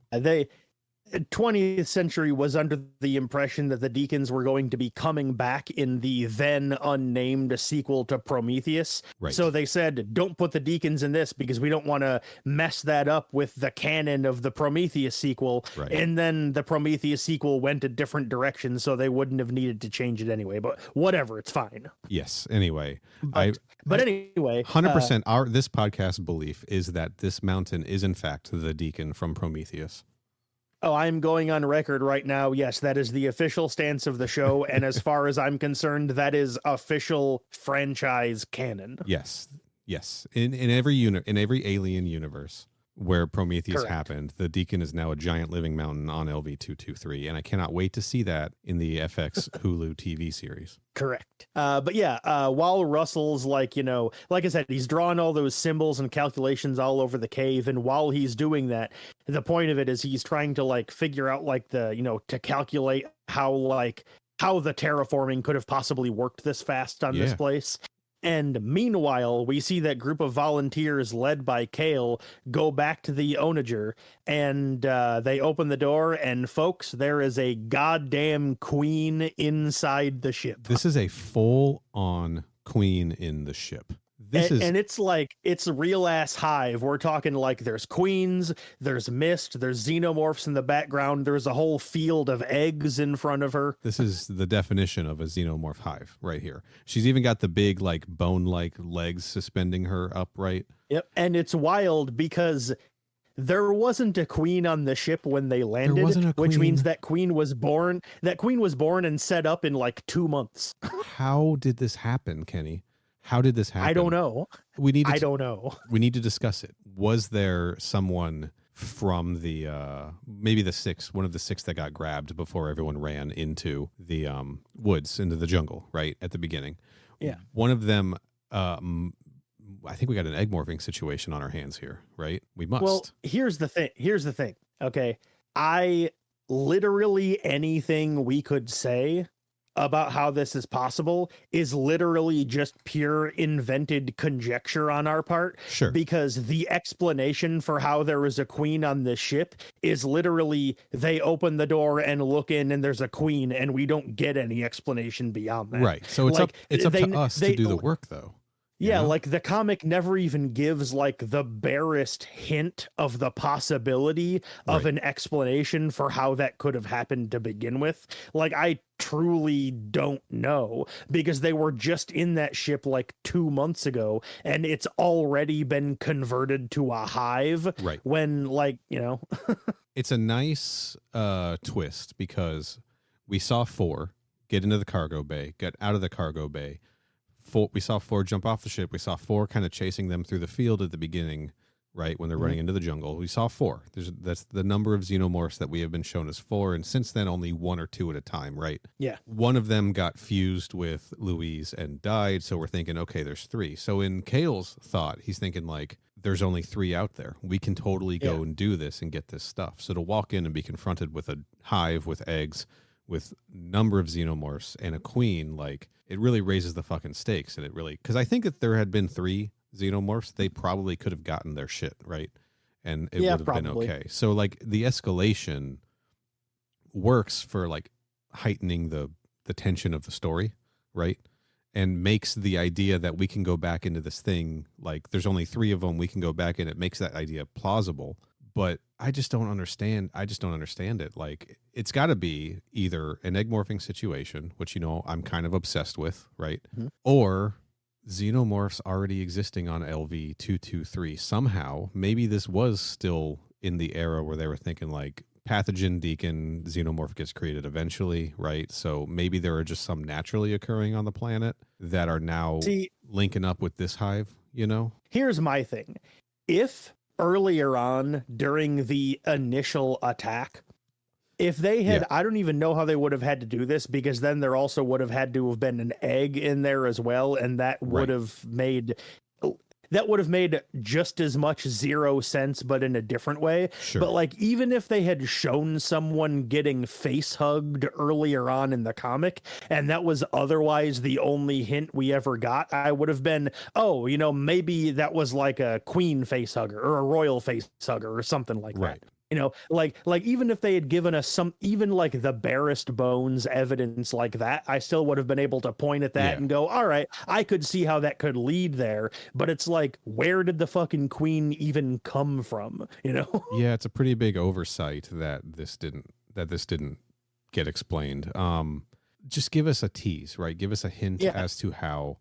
20th century was under the impression that the Deacons were going to be coming back in the then unnamed sequel to Prometheus. Right. So they said, don't put the Deacons in this because we don't want to mess that up with the canon of the Prometheus sequel. Right. And then the Prometheus sequel went a different direction, so they wouldn't have needed to change it anyway. But whatever, it's fine. Yes. Anyway, but anyway, 100% this podcast belief is that this mountain is in fact the Deacon from Prometheus. Oh, I'm going on record right now. Yes, that is the official stance of the show. And as far as I'm concerned, that is official franchise canon. Yes. Yes. In every alien universe where Prometheus Correct. happened, the Deacon is now a giant living mountain on LV-223. And I cannot wait to see that in the FX Hulu TV series. Correct. But yeah, while Russell's like I said, he's drawing all those symbols and calculations all over the cave. And while he's doing that, the point of it is he's trying to figure out to calculate how the terraforming could have possibly worked this fast on this place. And meanwhile, we see that group of volunteers led by Kale go back to the Onager, and they open the door, and folks, there is a goddamn queen inside the ship. This is a full-on queen in the ship. And it's it's a real ass hive. We're talking there's queens, there's mist, there's xenomorphs in the background. There's a whole field of eggs in front of her. This is the definition of a xenomorph hive right here. She's even got the big bone-like legs suspending her upright. Yep. And it's wild because there wasn't a queen on the ship when they landed, which means that queen was born and set up in 2 months. How did this happen, Kenny? How did this happen? I don't know. I don't know. We need to discuss it. Was there someone from the maybe one of the six that got grabbed before everyone ran into the woods, into the jungle, right at the beginning? Yeah. One of them, I think we got an egg morphing situation on our hands here, right? We must. Well, here's the thing. Okay. Literally anything we could say about how this is possible is literally just pure invented conjecture on our part. Sure. Because the explanation for how there is a queen on this ship is literally they open the door and look in and there's a queen, and we don't get any explanation beyond that. Right. So it's up to us to do the work, though. Yeah, the comic never even gives the barest hint of the possibility of an explanation for how that could have happened to begin with. I truly don't know, because they were just in that ship 2 months ago and it's already been converted to a hive. Right. When It's a nice twist, because we saw 4 get into the cargo bay, get out of the cargo bay. We saw 4 jump off the ship. We saw 4 kind of chasing them through the field at the beginning, right, when they're running into the jungle. We saw 4. That's the number of xenomorphs that we have been shown as 4, and since then only 1 or 2 at a time, right? Yeah. One of them got fused with Louise and died, so we're thinking, okay, there's 3. So in Kale's thought, he's thinking there's only 3 out there. We can totally go and do this and get this stuff. So to walk in and be confronted with a hive with eggs, with number of xenomorphs and a queen, it really raises the fucking stakes. And because I think if there had been 3 xenomorphs, they probably could have gotten their shit, right? And it would have been okay. So the escalation works for heightening the tension of the story, right? And makes the idea that we can go back into this thing, there's only 3 of them, we can go back in. It makes that idea plausible. But I just don't understand. It. It's got to be either an egg morphing situation, which, I'm kind of obsessed with, right? Mm-hmm. Or xenomorphs already existing on LV-223 somehow. Maybe this was still in the era where they were thinking pathogen Deacon xenomorph gets created eventually, right? So maybe there are just some naturally occurring on the planet that are now linking up with this hive, Here's my thing. If earlier on during the initial attack, if they had, I don't even know how they would have had to do this, because then there also would have had to have been an egg in there as well, and that would have made just as much zero sense, but in a different way. Sure. But even if they had shown someone getting face hugged earlier on in the comic, and that was otherwise the only hint we ever got, I would have been, maybe that was a queen face hugger or a royal face hugger or something like that. Like even if they had given us some, even like the barest bones evidence like that, I still would have been able to point at that and go, all right, I could see how that could lead there. But it's like, where did the fucking queen even come from? Yeah, it's a pretty big oversight that this didn't get explained. Just give us a tease, right? Give us a hint as to how.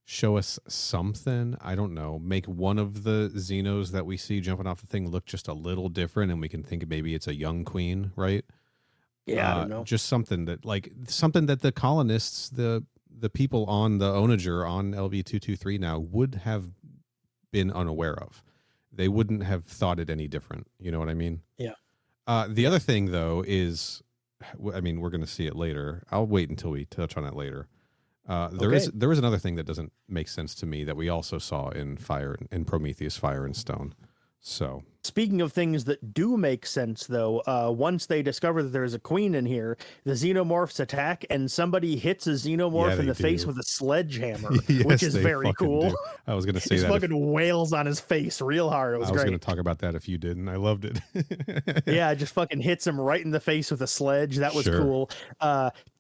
Show us something. I don't know. Make one of the Xenos that we see jumping off the thing look just a little different, and we can think maybe it's a young queen, right? Yeah, I don't know. Just something that the colonists, the people on the Onager on LV-223 now would have been unaware of. They wouldn't have thought it any different. You know what I mean? Yeah. The other thing, though, is, I mean, we're going to see it later. I'll wait until we touch on it later. There is another thing that doesn't make sense to me that we also saw in Prometheus, Fire and Stone. So speaking of things that do make sense, though, once they discover that there's a queen in here, the xenomorphs attack, and somebody hits a xenomorph in the face with a sledgehammer, which is very cool. I was going to say he that. fucking wails on his face real hard. It was great. I was going to talk about that if you didn't. I loved it. Yeah, just fucking hits him right in the face with a sledge. That was cool.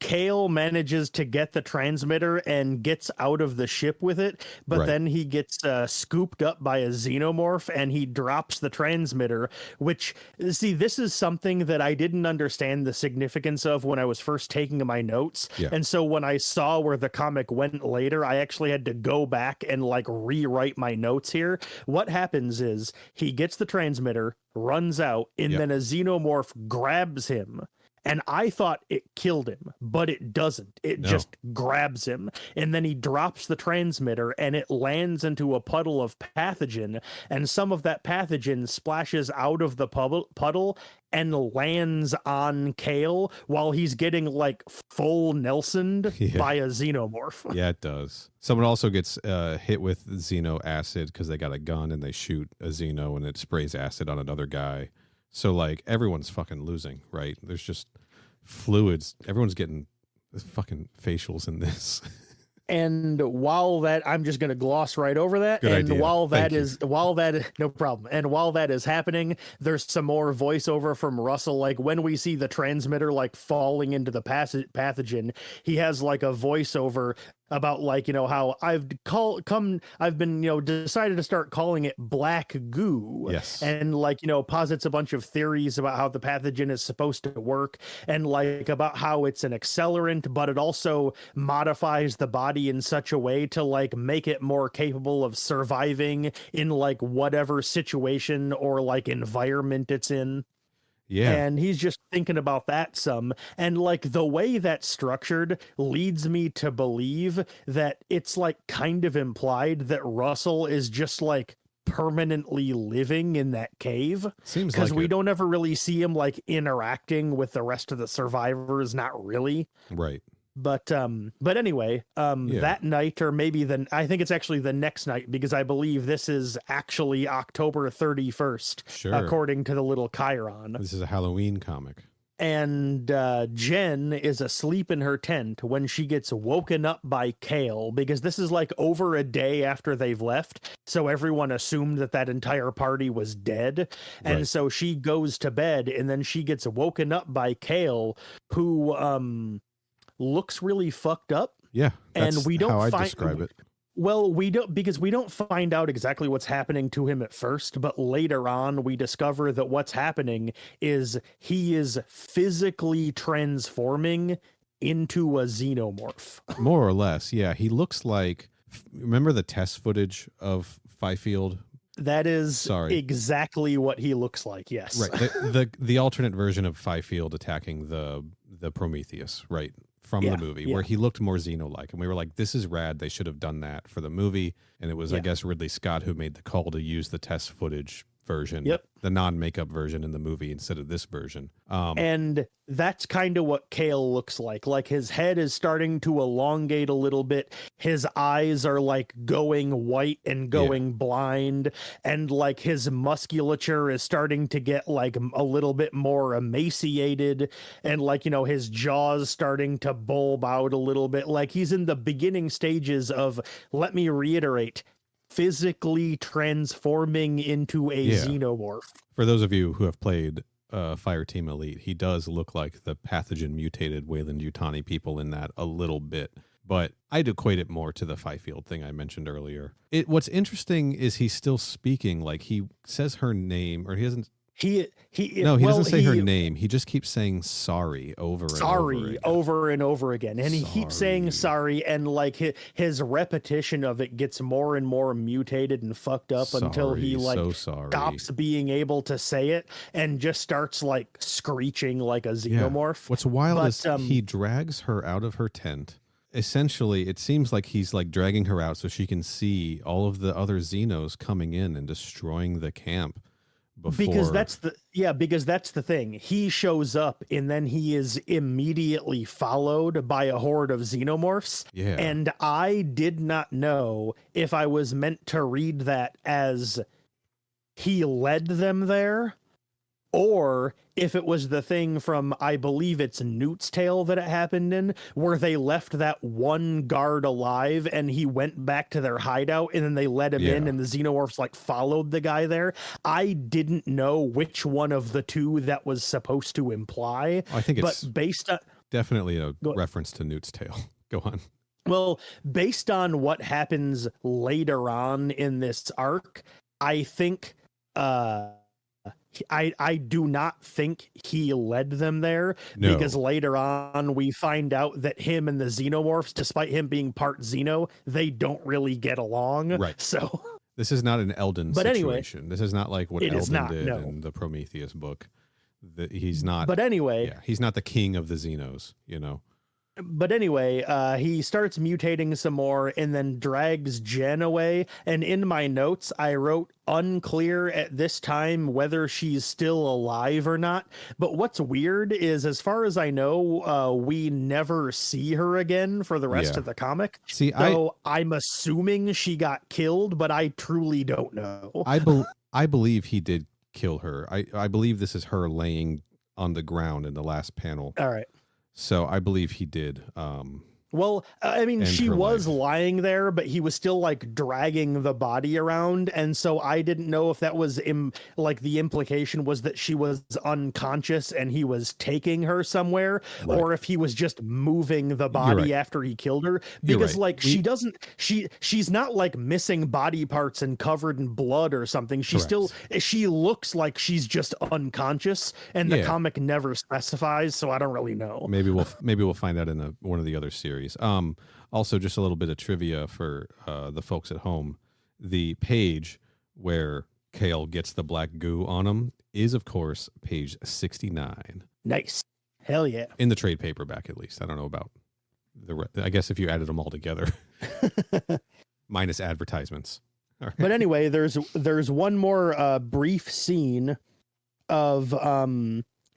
Kale manages to get the transmitter and gets out of the ship with it, but then he gets scooped up by a xenomorph, and he drops the transmitter, which, see, this is something that I didn't understand the significance of when I was first taking my notes. And so when I saw where the comic went later, I actually had to go back and like rewrite my notes here. What happens is he gets the transmitter, runs out, and then a xenomorph grabs him. And I thought it killed him, but it doesn't. It just grabs him. And then he drops the transmitter, and it lands into a puddle of pathogen. And some of that pathogen splashes out of the puddle and lands on Kale while he's getting like full Nelsoned by a xenomorph. Yeah, it does. Someone also gets hit with xeno acid because they got a gun and they shoot a xeno and it sprays acid on another guy. So, like, everyone's fucking losing, right? There's just fluids. Everyone's getting fucking facials in this. And while that, I'm just going to gloss right over that. Good and idea. while that is no problem. And while that is happening, there's some more voiceover from Russell. Like when we see the transmitter like falling into the pathogen, he has like a voiceover about like, how I've been, decided to start calling it black goo. Yes. And like, posits a bunch of theories about how the pathogen is supposed to work, and like about how it's an accelerant, but it also modifies the body in such a way to like make it more capable of surviving in like whatever situation or like environment it's in. Yeah. And he's just thinking about that some. And like the way that's structured leads me to believe that it's like kind of implied that Russell is just like permanently living in that cave. Seems because like we it. don't ever really see him like interacting with the rest of the survivors. Not really. Right. But anyway, that night, or maybe I think it's actually the next night, because I believe this is actually October 31st, according to the little Chiron. This is a Halloween comic. And Jen is asleep in her tent when she gets woken up by Kale, because this is like over a day after they've left. So everyone assumed that entire party was dead. And so she goes to bed, and then she gets woken up by Kale, who looks really fucked up. Yeah, that's and we don't how I describe it. Well, we don't find out exactly what's happening to him at first, but later on we discover that what's happening is he is physically transforming into a xenomorph. More or less, yeah. He looks like, remember the test footage of Fifield? That is exactly what he looks like, yes. Right, the alternate version of Fifield attacking the Prometheus, right? From the movie, where he looked more Xeno-like. And we were like, this is rad. They should have done that for the movie. And it was, I guess, Ridley Scott who made the call to use the test footage version, the non-makeup version in the movie instead of this version. And that's kind of what Kale looks like. Like his head is starting to elongate a little bit. His eyes are like going white and going blind. And like his musculature is starting to get like a little bit more emaciated. And like, his jaw's starting to bulb out a little bit. Like he's in the beginning stages of, let me reiterate, physically transforming into a xenomorph. For those of you who have played Fireteam Elite. He does look like the pathogen mutated Weyland-Yutani people in that a little bit. But I'd equate it more to the Fifield thing I mentioned earlier. What's interesting is he's still speaking. Like, he says her name, or he doesn't. He doesn't say her name. He just keeps saying sorry over and over again. And he keeps saying sorry, and like his repetition of it gets more and more mutated and fucked up until he stops being able to say it and just starts like screeching like a xenomorph. What's wild is he drags her out of her tent. Essentially, it seems like he's like dragging her out so she can see all of the other Xenos coming in and destroying the camp. Because that's the thing. He shows up and then he is immediately followed by a horde of xenomorphs. Yeah. And I did not know if I was meant to read that as he led them there, or if it was the thing from, I believe it's Newt's Tale that it happened in, where they left that one guard alive and he went back to their hideout and then they let him in and the xenomorphs like followed the guy there. I didn't know which one of the two that was supposed to imply. I think it's based on definitely a reference to Newt's Tale. Go on. Well, based on what happens later on in this arc, I think I do not think he led them there, because later on we find out that him and the xenomorphs, despite him being part xeno, they don't really get along. Right. So this is not an Eldon situation. Anyway, this is not like what Eldon did in the Prometheus book. He's not. But anyway, he's not the king of the Xenos, you know. But anyway, he starts mutating some more and then drags Jen away. And in my notes, I wrote unclear at this time whether she's still alive or not. But what's weird is, as far as I know, we never see her again for the rest of the comic. So I'm assuming she got killed, but I truly don't know. I believe he did kill her. I believe this is her laying on the ground in the last panel. All right. So I believe he did. Well, I mean, she was lying there, but he was still like dragging the body around. And so I didn't know if that was like the implication was that she was unconscious and he was taking her somewhere, or if he was just moving the body after he killed her. Because like she's not like missing body parts and covered in blood or something. She looks like she's just unconscious, and the comic never specifies. So I don't really know. Maybe we'll find out in one of the other series. Also, just a little bit of trivia for the folks at home. The page where Kale gets the black goo on him is, of course, page 69. Nice. Hell yeah. In the trade paperback, at least. I don't know about I guess if you added them all together. Minus advertisements. Right. But anyway, there's one more brief scene of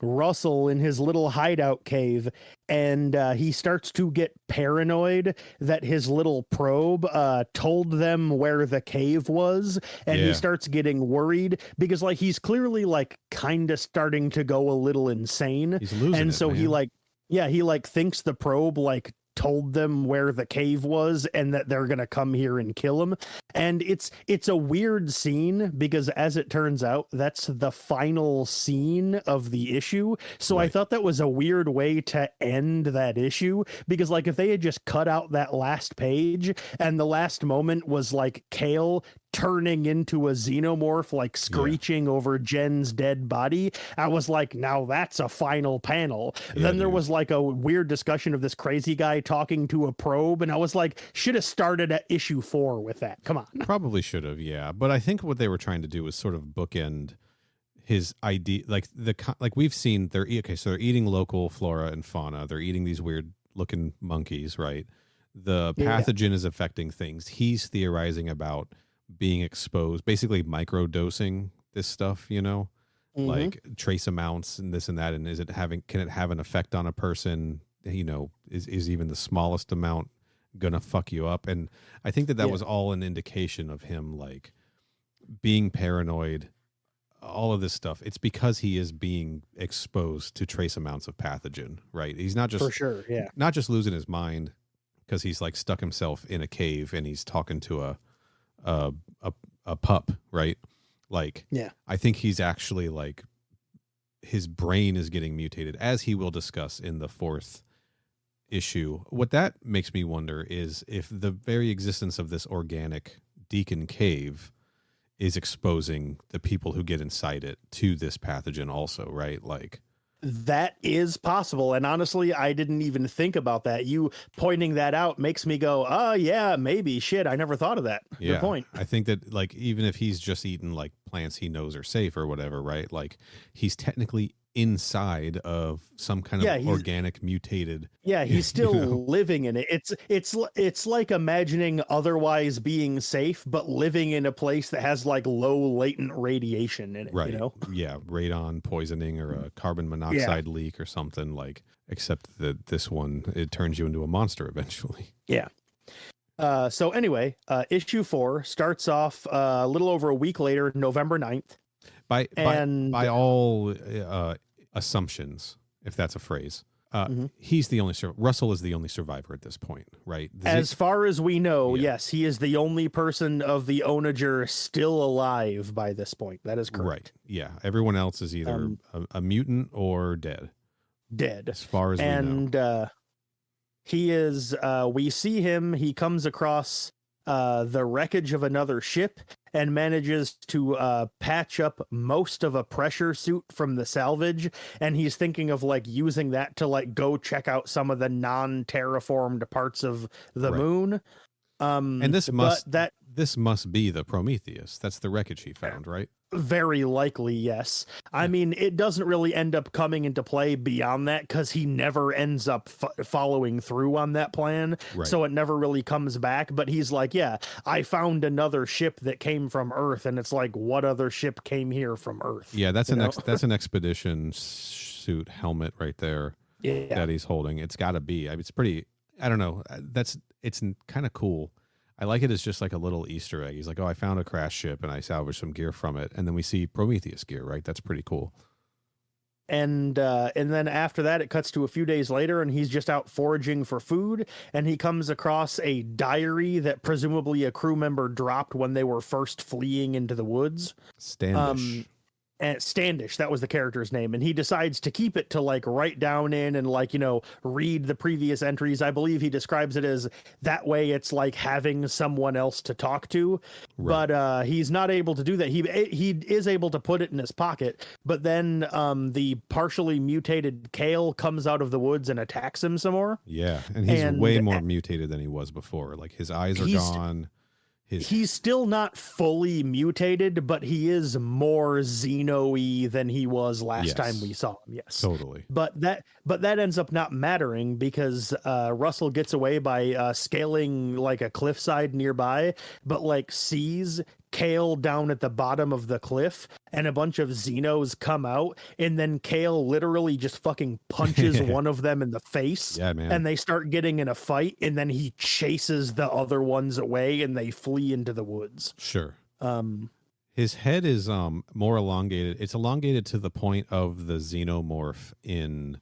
Russell in his little hideout cave, and he starts to get paranoid that his little probe told them where the cave was, and he starts getting worried because like he's clearly like kind of starting to go a little insane. He's losing and it, so man. he thinks the probe like told them where the cave was and that they're gonna come here and kill him. And it's a weird scene because, as it turns out, that's the final scene of the issue. So I thought that was a weird way to end that issue, because like if they had just cut out that last page and the last moment was like Kale turning into a xenomorph, like screeching over Jen's dead body, I was like, now that's a final panel. Then there was like a weird discussion of this crazy guy talking to a probe, and I was like, should have started at issue 4 with that. Come on. Probably should have, yeah. But I think what they were trying to do was sort of bookend his idea, like we've seen so they're eating local flora and fauna, they're eating these weird looking monkeys, right? The pathogen is affecting things. He's theorizing about being exposed, basically microdosing this stuff, you know, like trace amounts and this and that. And can it have an effect on a person? You know, is even the smallest amount gonna fuck you up? And I think that was all an indication of him like being paranoid, all of this stuff. It's because he is being exposed to trace amounts of pathogen, right? He's not just not just losing his mind because he's like stuck himself in a cave and he's talking to a pup, right? Like, I think he's actually like his brain is getting mutated, as he will discuss in the 4th issue. What that makes me wonder is if the very existence of this organic Deacon Cave is exposing the people who get inside it to this pathogen also, right? Like, that is possible. And honestly, I didn't even think about that. You pointing that out makes me go, oh, yeah, maybe. Shit, I never thought of that. yeah, Good point. I think that, like, even if he's just eating like plants he knows are safe or whatever, right? Like, he's technically inside of some kind of organic mutated. Yeah, he's still living in it. It's like imagining otherwise being safe, but living in a place that has like low latent radiation in it. Right. You know? Yeah, radon poisoning or a carbon monoxide leak or something, like, except that this one, it turns you into a monster eventually. Yeah. So anyway, issue 4 starts off a little over a week later, November 9th. By all assumptions, if that's a phrase, he's the only Russell is the only survivor at this point, right? As far as we know, yes, he is the only person of the Onager still alive by this point. That is correct. Right. Yeah. Everyone else is either a mutant or dead. As far as we know. He is. We see him. He comes across the wreckage of another ship and manages to patch up most of a pressure suit from the salvage, and he's thinking of like using that to like go check out some of the non-terraformed parts of the moon. And this must be the Prometheus. That's the wreckage he found, right? Very likely, yes. I mean, it doesn't really end up coming into play beyond that because he never ends up following through on that plan. Right. So it never really comes back. But he's like, yeah, I found another ship that came from Earth. And it's like, what other ship came here from Earth? Yeah, that's an expedition suit helmet right there that he's holding. It's got to be. I mean, it's pretty, I don't know. It's kind of cool. I like it as just like a little Easter egg. He's like, oh, I found a crash ship and I salvaged some gear from it. And then we see Prometheus gear, right? That's pretty cool. And then after that, it cuts to a few days later and he's just out foraging for food. And he comes across a diary that presumably a crew member dropped when they were first fleeing into the woods. Standish. And Standish, that was the character's name, and he decides to keep it to like write down in and like, you know, read the previous entries. I believe he describes it as that way it's like having someone else to talk to, but he's not able to do that. He is able to put it in his pocket, but then the partially mutated Kale comes out of the woods and attacks him some more. Yeah, and he's way more mutated than he was before. Like his eyes are gone. He's still not fully mutated, but he is more Xeno-y than he was last time we saw him. Yes, totally. But that ends up not mattering because Russell gets away by scaling like a cliffside nearby, but like sees Kale down at the bottom of the cliff and a bunch of Xenos come out, and then Kale literally just fucking punches one of them in the face. Yeah, man. And they start getting in a fight, and then he chases the other ones away and they flee into the woods. Sure. His head is more elongated. It's elongated to the point of the xenomorph in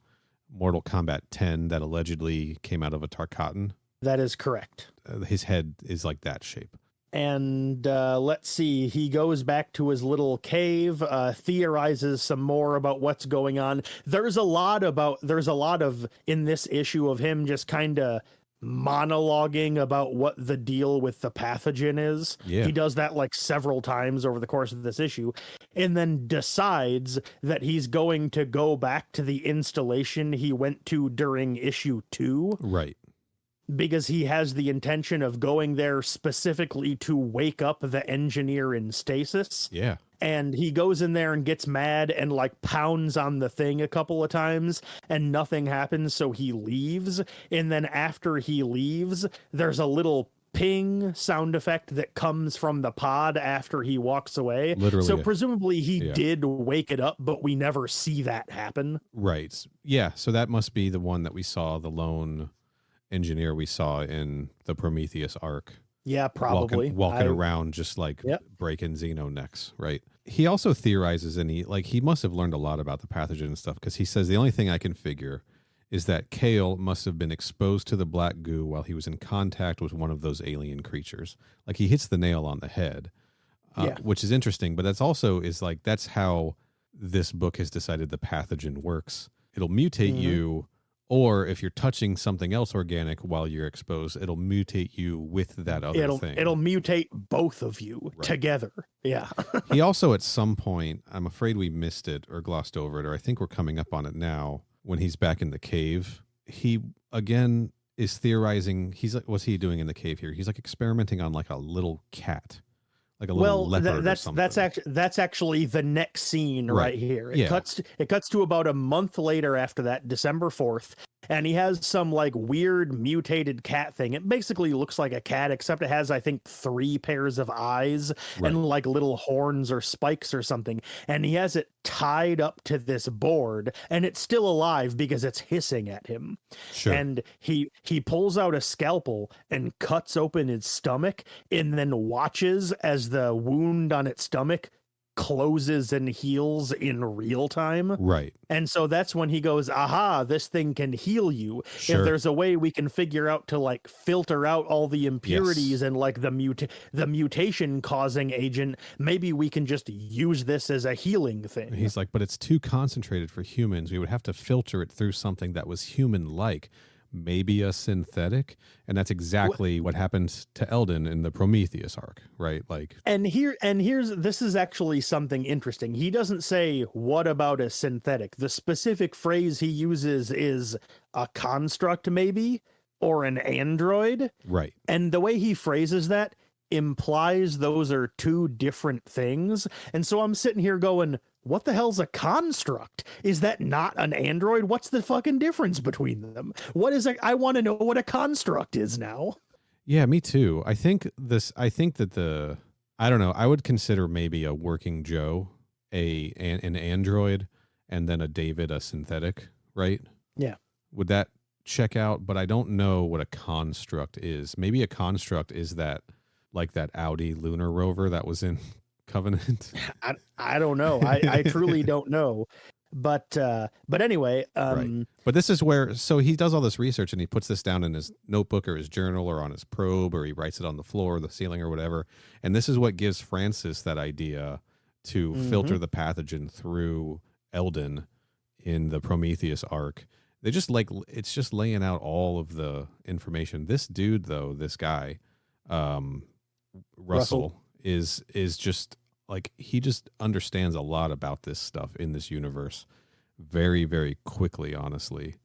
Mortal Kombat 10 that allegedly came out of a Tarkatan. That is correct. His head is like that shape. And let's see, he goes back to his little cave, theorizes some more about what's going on. There's a lot of in this issue of him just kind of monologuing about what the deal with the pathogen is. Yeah. He does that like several times over the course of this issue, and then decides that he's going to go back to the installation he went to during issue 2. Right. Because he has the intention of going there specifically to wake up the engineer in stasis. Yeah. And he goes in there and gets mad and like pounds on the thing a couple of times and nothing happens. So he leaves. And then after he leaves, there's a little ping sound effect that comes from the pod after he walks away. Literally. So presumably he did wake it up, but we never see that happen. Right. Yeah. So that must be the one that we saw, the lone engineer we saw in the Prometheus arc. Yeah, probably walking around just like breaking Xeno necks, right? He also theorizes, and he must have learned a lot about the pathogen and stuff, because he says the only thing I can figure is that Kale must have been exposed to the black goo while he was in contact with one of those alien creatures. Like, he hits the nail on the head, which is interesting, but that's also is like, that's how this book has decided the pathogen works. It'll mutate you, or if you're touching something else organic while you're exposed, it'll mutate you with that other thing. It'll mutate both of you together. Yeah. He also, at some point, I'm afraid we missed it or glossed over it, or I think we're coming up on it now, when he's back in the cave, he again is theorizing. He's like, what's he doing in the cave here? He's like experimenting on like a little cat. Like a little leopard or something. That's actually the next scene right here. It cuts to about a month later after that, December 4th, and he has some like weird mutated cat thing. It basically looks like a cat, except it has, I think, 3 pairs of eyes and like little horns or spikes or something. And he has it tied up to this board, and it's still alive because it's hissing at him. Sure. And he pulls out a scalpel and cuts open its stomach, and then watches as the wound on its stomach closes and heals in real time. Right. And so that's when he goes, aha, this thing can heal you. Sure. If there's a way we can figure out to like filter out all the impurities and like the mutation causing agent, maybe we can just use this as a healing thing. He's like, but it's too concentrated for humans. We would have to filter it through something that was human-like. Maybe a synthetic, and that's exactly what happens to Eldon in the Prometheus arc, right? Like, this is actually something interesting. He doesn't say what about a synthetic. The specific phrase he uses is a construct, maybe, or an android, right? And the way he phrases that implies those are 2 different things. And so I'm sitting here going, what the hell's a construct? Is that not an android? What's the fucking difference between them? I want to know what a construct is now. Yeah, me too. I think that I don't know, I would consider maybe a working Joe an android, and then a David a synthetic, right? Yeah. Would that check out? But I don't know what a construct is. Maybe a construct is that, like that Audi lunar rover that was in Covenant. I don't know. I truly don't know. But anyway, right. But this is where, so he does all this research and he puts this down in his notebook or his journal or on his probe, or he writes it on the floor or the ceiling or whatever. And this is what gives Francis that idea to filter the pathogen through Eldon in the Prometheus arc. They just like, it's just laying out all of the information. This dude though, this guy, Russell is just like, he just understands a lot about this stuff in this universe very, very quickly, honestly.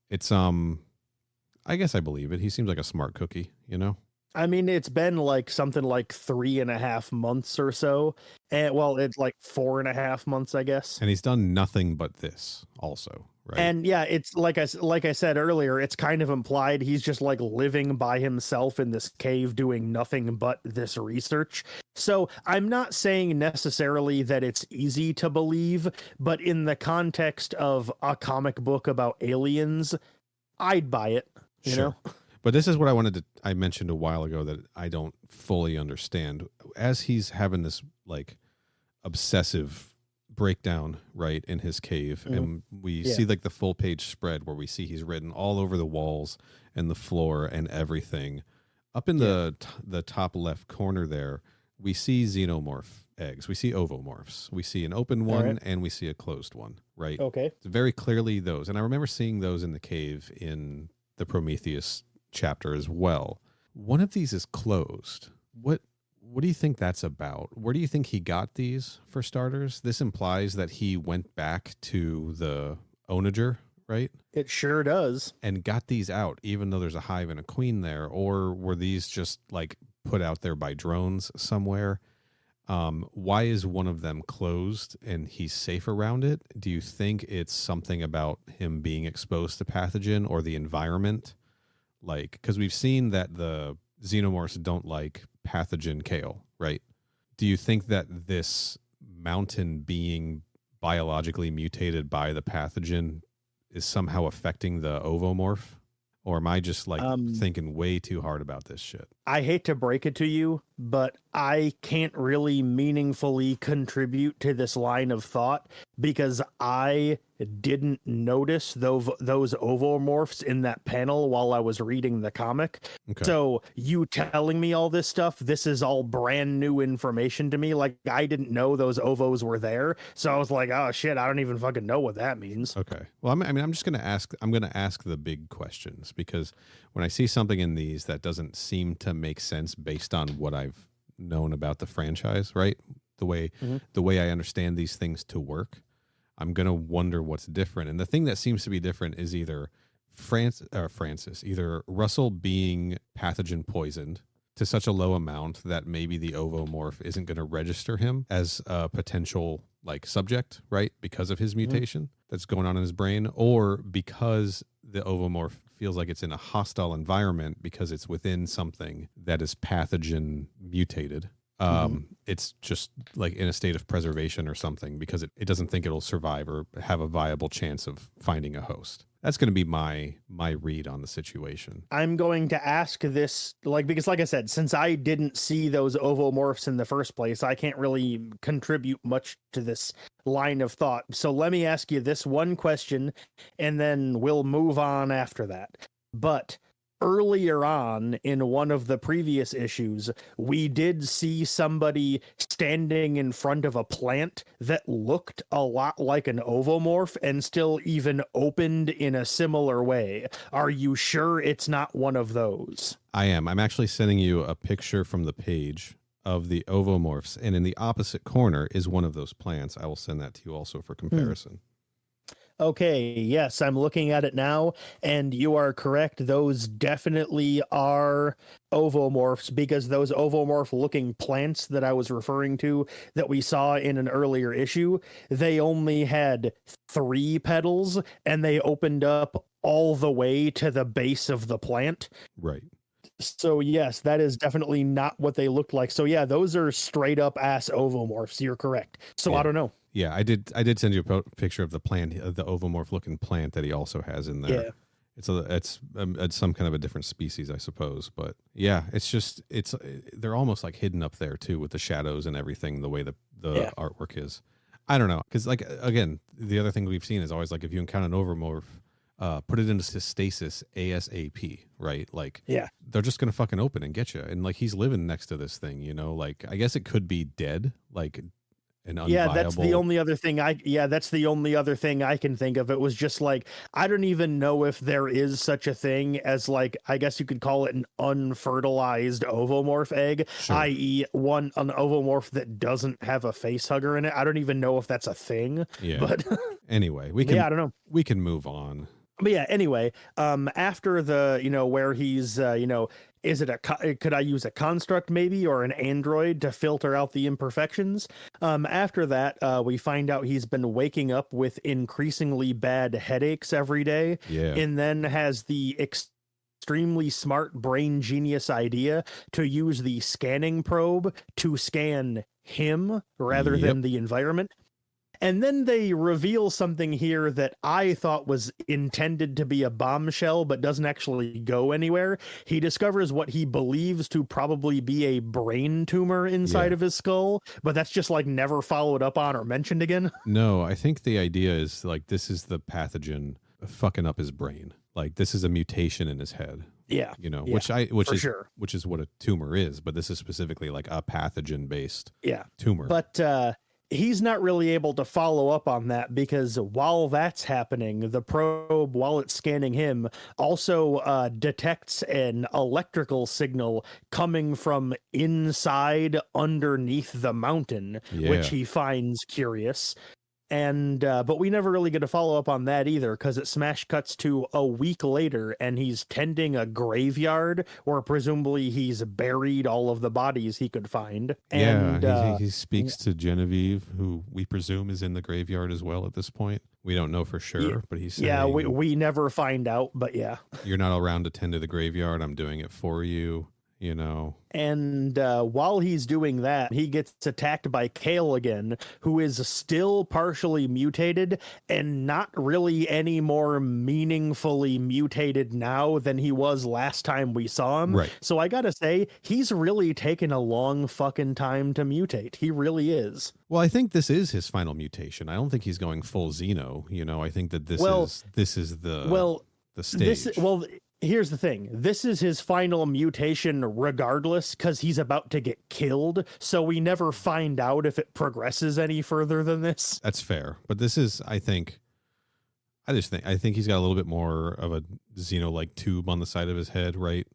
It's I guess I believe it. He seems like a smart cookie, you know? I mean, it's been like something like 3.5 months or so. And well, it's like 4.5 months, I guess. And he's done nothing but this also, right? And yeah, it's like I said earlier, it's kind of implied he's just like living by himself in this cave doing nothing but this research. So I'm not saying necessarily that it's easy to believe, but in the context of a comic book about aliens, I'd buy it, you know? But this is what I mentioned a while ago that I don't fully understand. As he's having this like obsessive breakdown, right, in his cave, and we see like the full page spread where we see he's written all over the walls and the floor and everything. Up in the top left corner there, we see xenomorph eggs. We see ovomorphs. We see an open one and we see a closed one, right? Okay. It's very clearly those. And I remember seeing those in the cave in the Prometheus chapter as well. One of these is closed. What do you think that's about? Where do you think he got these, for starters? This implies that he went back to the onager, right? It sure does. And got these out, even though there's a hive and a queen there. Or were these just like put out there by drones somewhere? Why is one of them closed and he's safe around it? Do you think it's something about him being exposed to pathogen or the environment? Like, because we've seen that the xenomorphs don't like pathogen kale, right? Do you think that this mountain being biologically mutated by the pathogen is somehow affecting the ovomorph? Or am I just like thinking way too hard about this shit? I hate to break it to you, but I can't really meaningfully contribute to this line of thought because I didn't notice those ovomorphs in that panel while I was reading the comic. Okay. So you telling me all this stuff, this is all brand new information to me. Like, I didn't know those ovos were there. So I was like, oh shit, I don't even fucking know what that means. Okay. Well, I'm just going to ask, I'm going to ask the big questions, because when I see something in these that doesn't seem to make sense based on what I've known about the franchise, right? The way I understand these things to work, I'm going to wonder what's different. And the thing that seems to be different is either either Russell being pathogen poisoned to such a low amount that maybe the ovomorph isn't going to register him as a potential like subject, right? Because of his mutation that's going on in his brain, or because the ovomorph feels like it's in a hostile environment because it's within something that is pathogen mutated. It's just like in a state of preservation or something because it doesn't think it'll survive or have a viable chance of finding a host. That's going to be my read on the situation. I'm going to ask this, because like I said, since I didn't see those ovomorphs in the first place, I can't really contribute much to this line of thought. So let me ask you this one question, and then we'll move on after that. But earlier on in one of the previous issues, we did see somebody standing in front of a plant that looked a lot like an ovomorph and still even opened in a similar way. Are you sure it's not one of those? I am. I'm actually sending you a picture from the page of the ovomorphs, and in the opposite corner is one of those plants. I will send that to you also for comparison. Okay, yes, I'm looking at it now, and you are correct. Those definitely are ovomorphs, because those ovomorph-looking plants that I was referring to that we saw in an earlier issue, they only had 3 petals, and they opened up all the way to the base of the plant. Right. So yes, that is definitely not what they looked like. So yeah, those are straight up ass ovomorphs. You're correct. So I don't know. Yeah, I did send you a picture of the plant, the ovomorph looking plant that he also has in there. Yeah. It's some kind of a different species, I suppose. But yeah, they're almost like hidden up there too with the shadows and everything, the way the artwork is. I don't know, because like again, the other thing we've seen is always like if you encounter an ovomorph, put it into stasis ASAP, right? Like, they're just gonna fucking open and get you. And like he's living next to this thing, you know. Like I guess it could be dead, like an unviable. Yeah, that's the only other thing I can think of. It was just like I don't even know if there is such a thing as, like, I guess you could call it an unfertilized ovomorph egg, i.e. an ovomorph that doesn't have a face hugger in it. I don't even know if that's a thing. Yeah. But anyway, I don't know. We can move on. But yeah, anyway, after the, where he's, is it could I use a construct maybe, or an android to filter out the imperfections? After that, we find out he's been waking up with increasingly bad headaches every day. Yeah. And then has the extremely smart brain genius idea to use the scanning probe to scan him rather than the environment. And then they reveal something here that I thought was intended to be a bombshell, but doesn't actually go anywhere. He discovers what he believes to probably be a brain tumor inside of his skull, but that's just like never followed up on or mentioned again. No, I think the idea is like this is the pathogen fucking up his brain. Like this is a mutation in his head. Yeah. Which is what a tumor is, but this is specifically like a pathogen based tumor. But he's not really able to follow up on that, because while that's happening, the probe, while it's scanning him, also detects an electrical signal coming from inside underneath the mountain, which he finds curious. And but we never really get a follow up on that either, because it smash cuts to a week later and he's tending a graveyard where presumably he's buried all of the bodies he could find. And he speaks to Genevieve, who we presume is in the graveyard as well at this point. We don't know for sure, but he's saying, we never find out, but yeah. You're not around to tend to the graveyard. I'm doing it for you. you know. And while he's doing that, he gets attacked by Kale again, who is still partially mutated and not really any more meaningfully mutated now than he was last time we saw him. Right. So I gotta say, he's really taken a long fucking time to mutate. He really is. Well, I think this is his final mutation. I don't think he's going full Xeno. You know, I think that this is the stage. Here's the thing. This is his final mutation regardless, because he's about to get killed. So we never find out if it progresses any further than this. That's fair. But this is, I think he's got a little bit more of a Xeno-like tube on the side of his head, right?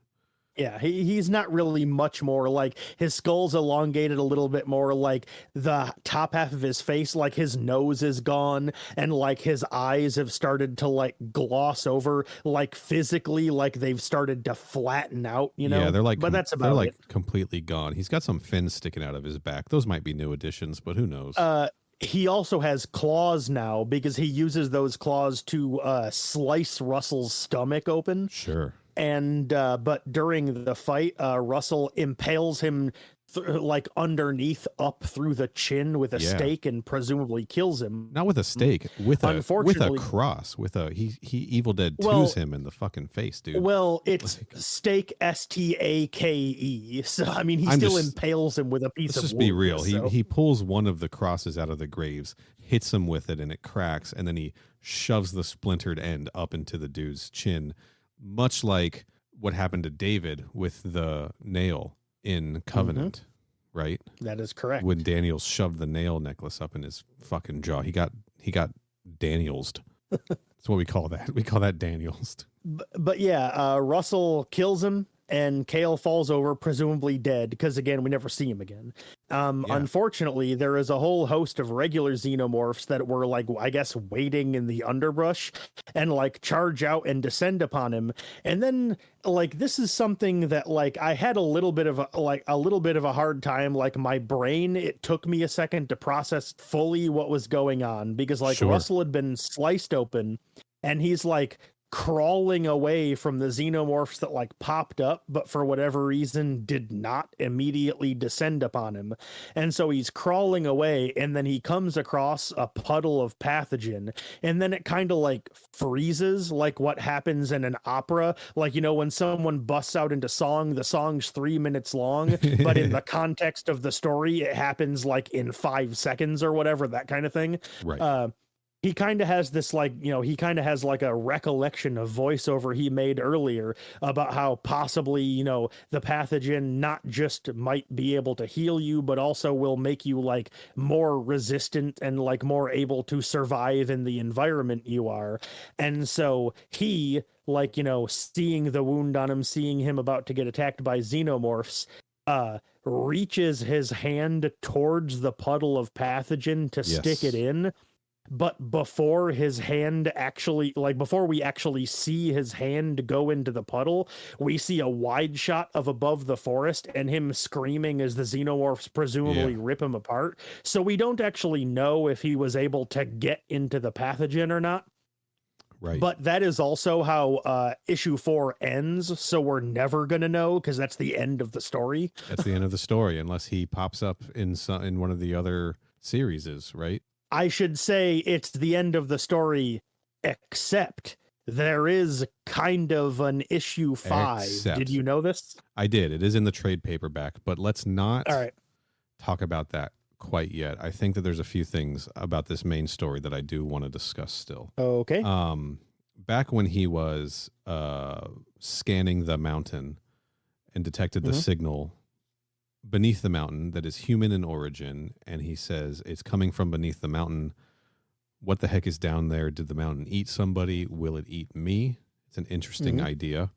Yeah, he's not really much more. Like, his skull's elongated a little bit more, like the top half of his face, like his nose is gone, and like his eyes have started to like gloss over, like physically, like they've started to flatten out, you know? Yeah, they're like, but that's about it. Completely gone. He's got some fins sticking out of his back. Those might be new additions, but who knows? He also has claws now because he uses those claws to slice Russell's stomach open. Sure. And but during the fight, Russell impales him like underneath up through the chin with a stake and presumably kills him. Not with a stake, with a cross, he Evil Dead 2's him in the fucking face, dude. Well, it's like, stake STAKE. So I mean, he impales him with a piece of wood. Let's just be real. So. He pulls one of the crosses out of the graves, hits him with it, and it cracks, and then he shoves the splintered end up into the dude's chin. Much like what happened to David with the nail in Covenant, right? That is correct. When Daniels shoved the nail necklace up in his fucking jaw, he got Danielsed. That's what we call that. We call that Danielsed. But yeah, Russell kills him, and Kale falls over, presumably dead, because again, we never see him again. Unfortunately, there is a whole host of regular xenomorphs that were like, I guess, waiting in the underbrush and like charge out and descend upon him. And then like, this is something that like I had a little bit of a hard time. Like my brain, it took me a second to process fully what was going on, because like Russell had been sliced open and he's like crawling away from the xenomorphs that like popped up, but for whatever reason did not immediately descend upon him. And so he's crawling away, and then he comes across a puddle of pathogen, and then it kind of like freezes, like what happens in an opera. Like, you know, when someone busts out into song, the song's 3 minutes long, but in the context of the story, it happens like in 5 seconds or whatever, that kind of thing. Right. He kind of has this like, you know, he kind of has like a recollection of voiceover he made earlier about how possibly, you know, the pathogen not just might be able to heal you, but also will make you like more resistant and like more able to survive in the environment you are. And so he, like, you know, seeing the wound on him, seeing him about to get attacked by xenomorphs, reaches his hand towards the puddle of pathogen to stick it in. But before his hand actually, like before we actually see his hand go into the puddle, we see a wide shot of above the forest and him screaming as the xenomorphs presumably rip him apart. So we don't actually know if he was able to get into the pathogen or not. Right. But that is also how issue 4 ends. So we're never going to know, because that's the end of the story. That's the end of the story, unless he pops up in one of the other series, right? I should say it's the end of the story, except there is kind of an issue 5. Did you know this? I did. It is in the trade paperback, but let's not talk about that quite yet. I think that there's a few things about this main story that I do want to discuss still. Okay. Back when he was scanning the mountain and detected the signal beneath the mountain that is human in origin, and he says it's coming from beneath the mountain. What the heck is down there? Did the mountain eat somebody? Will it eat me? It's an interesting idea.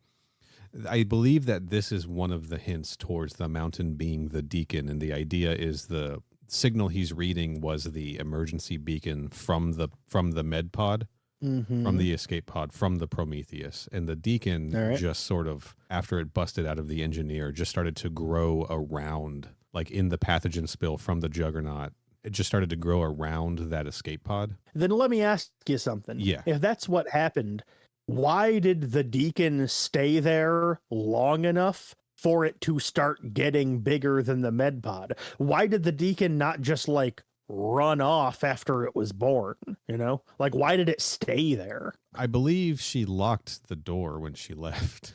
I believe that this is one of the hints towards the mountain being the Deacon, and the idea is the signal he's reading was the emergency beacon from the med pod. From the escape pod, from the Prometheus. And the Deacon just sort of, after it busted out of the engineer, just started to grow around, like in the pathogen spill from the Juggernaut. It just started to grow around that escape pod. Then let me ask you something. Yeah. If that's what happened, why did the Deacon stay there long enough for it to start getting bigger than the med pod? Why did the Deacon not just like run off after it was born? You know, like why did it stay there? I believe she locked the door when she left.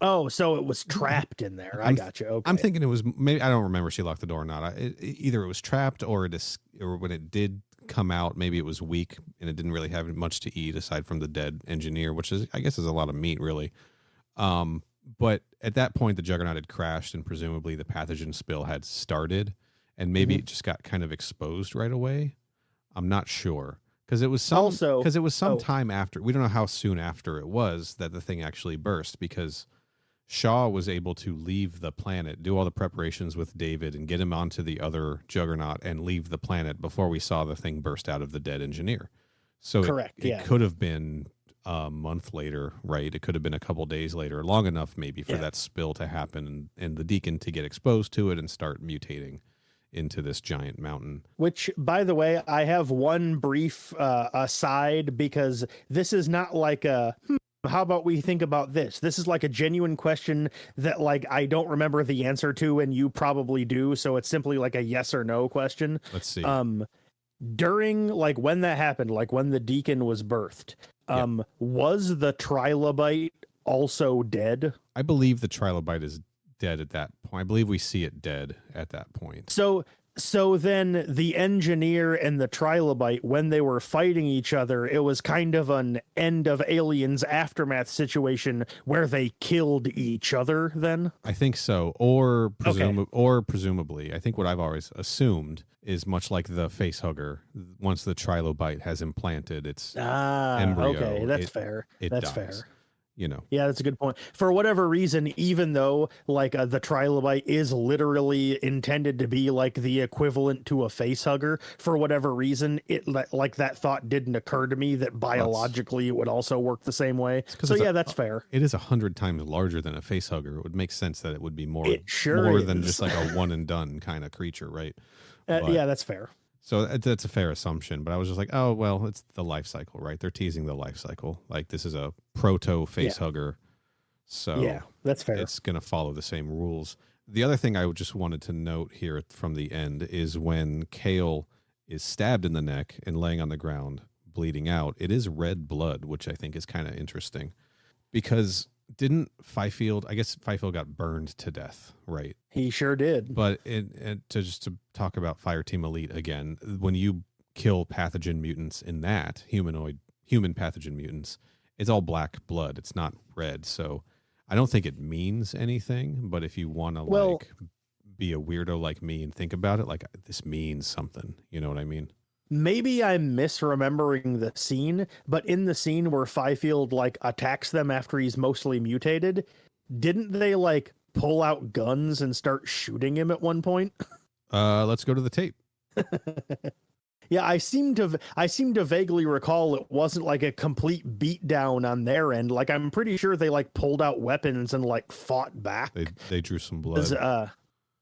Oh, so it was trapped in there. I got you. Okay. I'm thinking it was maybe, I don't remember if she locked the door or not. Either it was trapped or when it did come out, maybe it was weak and it didn't really have much to eat aside from the dead engineer, which is, I guess, is a lot of meat, really. But at that point, the Juggernaut had crashed and presumably the pathogen spill had started, and maybe it just got kind of exposed right away. I'm not sure. Because it was some time after. We don't know how soon after it was that the thing actually burst, because Shaw was able to leave the planet, do all the preparations with David and get him onto the other Juggernaut and leave the planet before we saw the thing burst out of the dead engineer. So it could have been a month later, right? It could have been a couple days later, long enough maybe for that spill to happen and the Deacon to get exposed to it and start mutating into this giant mountain. Which, by the way, I have one brief aside, because this is not like a how about we think about this? This is like a genuine question that like I don't remember the answer to, and you probably do. So it's simply like a yes or no question. Let's see. During like when that happened, like when the Deacon was birthed, was the trilobite also dead? I believe the trilobite is dead at that point. I believe we see it dead at that point. So then the engineer and the trilobite, when they were fighting each other, it was kind of an end of Aliens aftermath situation where they killed each other then? I think so. Or presumably, I think what I've always assumed is much like the face hugger. Once the trilobite has implanted its embryo, okay, that's fair. That's dies. fair. You know. Yeah, that's a good point. For whatever reason, even though like the trilobite is literally intended to be like the equivalent to a face hugger, for whatever reason, it like that thought didn't occur to me that biologically it would also work the same way. So yeah, that's fair. It is 100 times larger than a face hugger. It would make sense that it would be more than just like a one and done kind of creature, right? Yeah, that's fair. So that's a fair assumption, but I was just like, oh, well, it's the life cycle, right? They're teasing the life cycle. Like this is a proto face hugger. So yeah, that's fair. It's going to follow the same rules. The other thing I just wanted to note here from the end is when Kale is stabbed in the neck and laying on the ground, bleeding out, it is red blood, which I think is kind of interesting because didn't Fifield, I guess Fifield got burned to death, right? He sure did. But to talk about Fireteam Elite again, when you kill pathogen mutants in that, human pathogen mutants, it's all black blood. It's not red. So I don't think it means anything. But if you want to like be a weirdo like me and think about it, like this means something. You know what I mean? Maybe I'm misremembering the scene, but in the scene where Fifield like attacks them after he's mostly mutated, didn't they like pull out guns and start shooting him at one point? Let's go to the tape. Yeah, I seem to vaguely recall it wasn't like a complete beatdown on their end. Like I'm pretty sure they like pulled out weapons and like fought back. They drew some blood.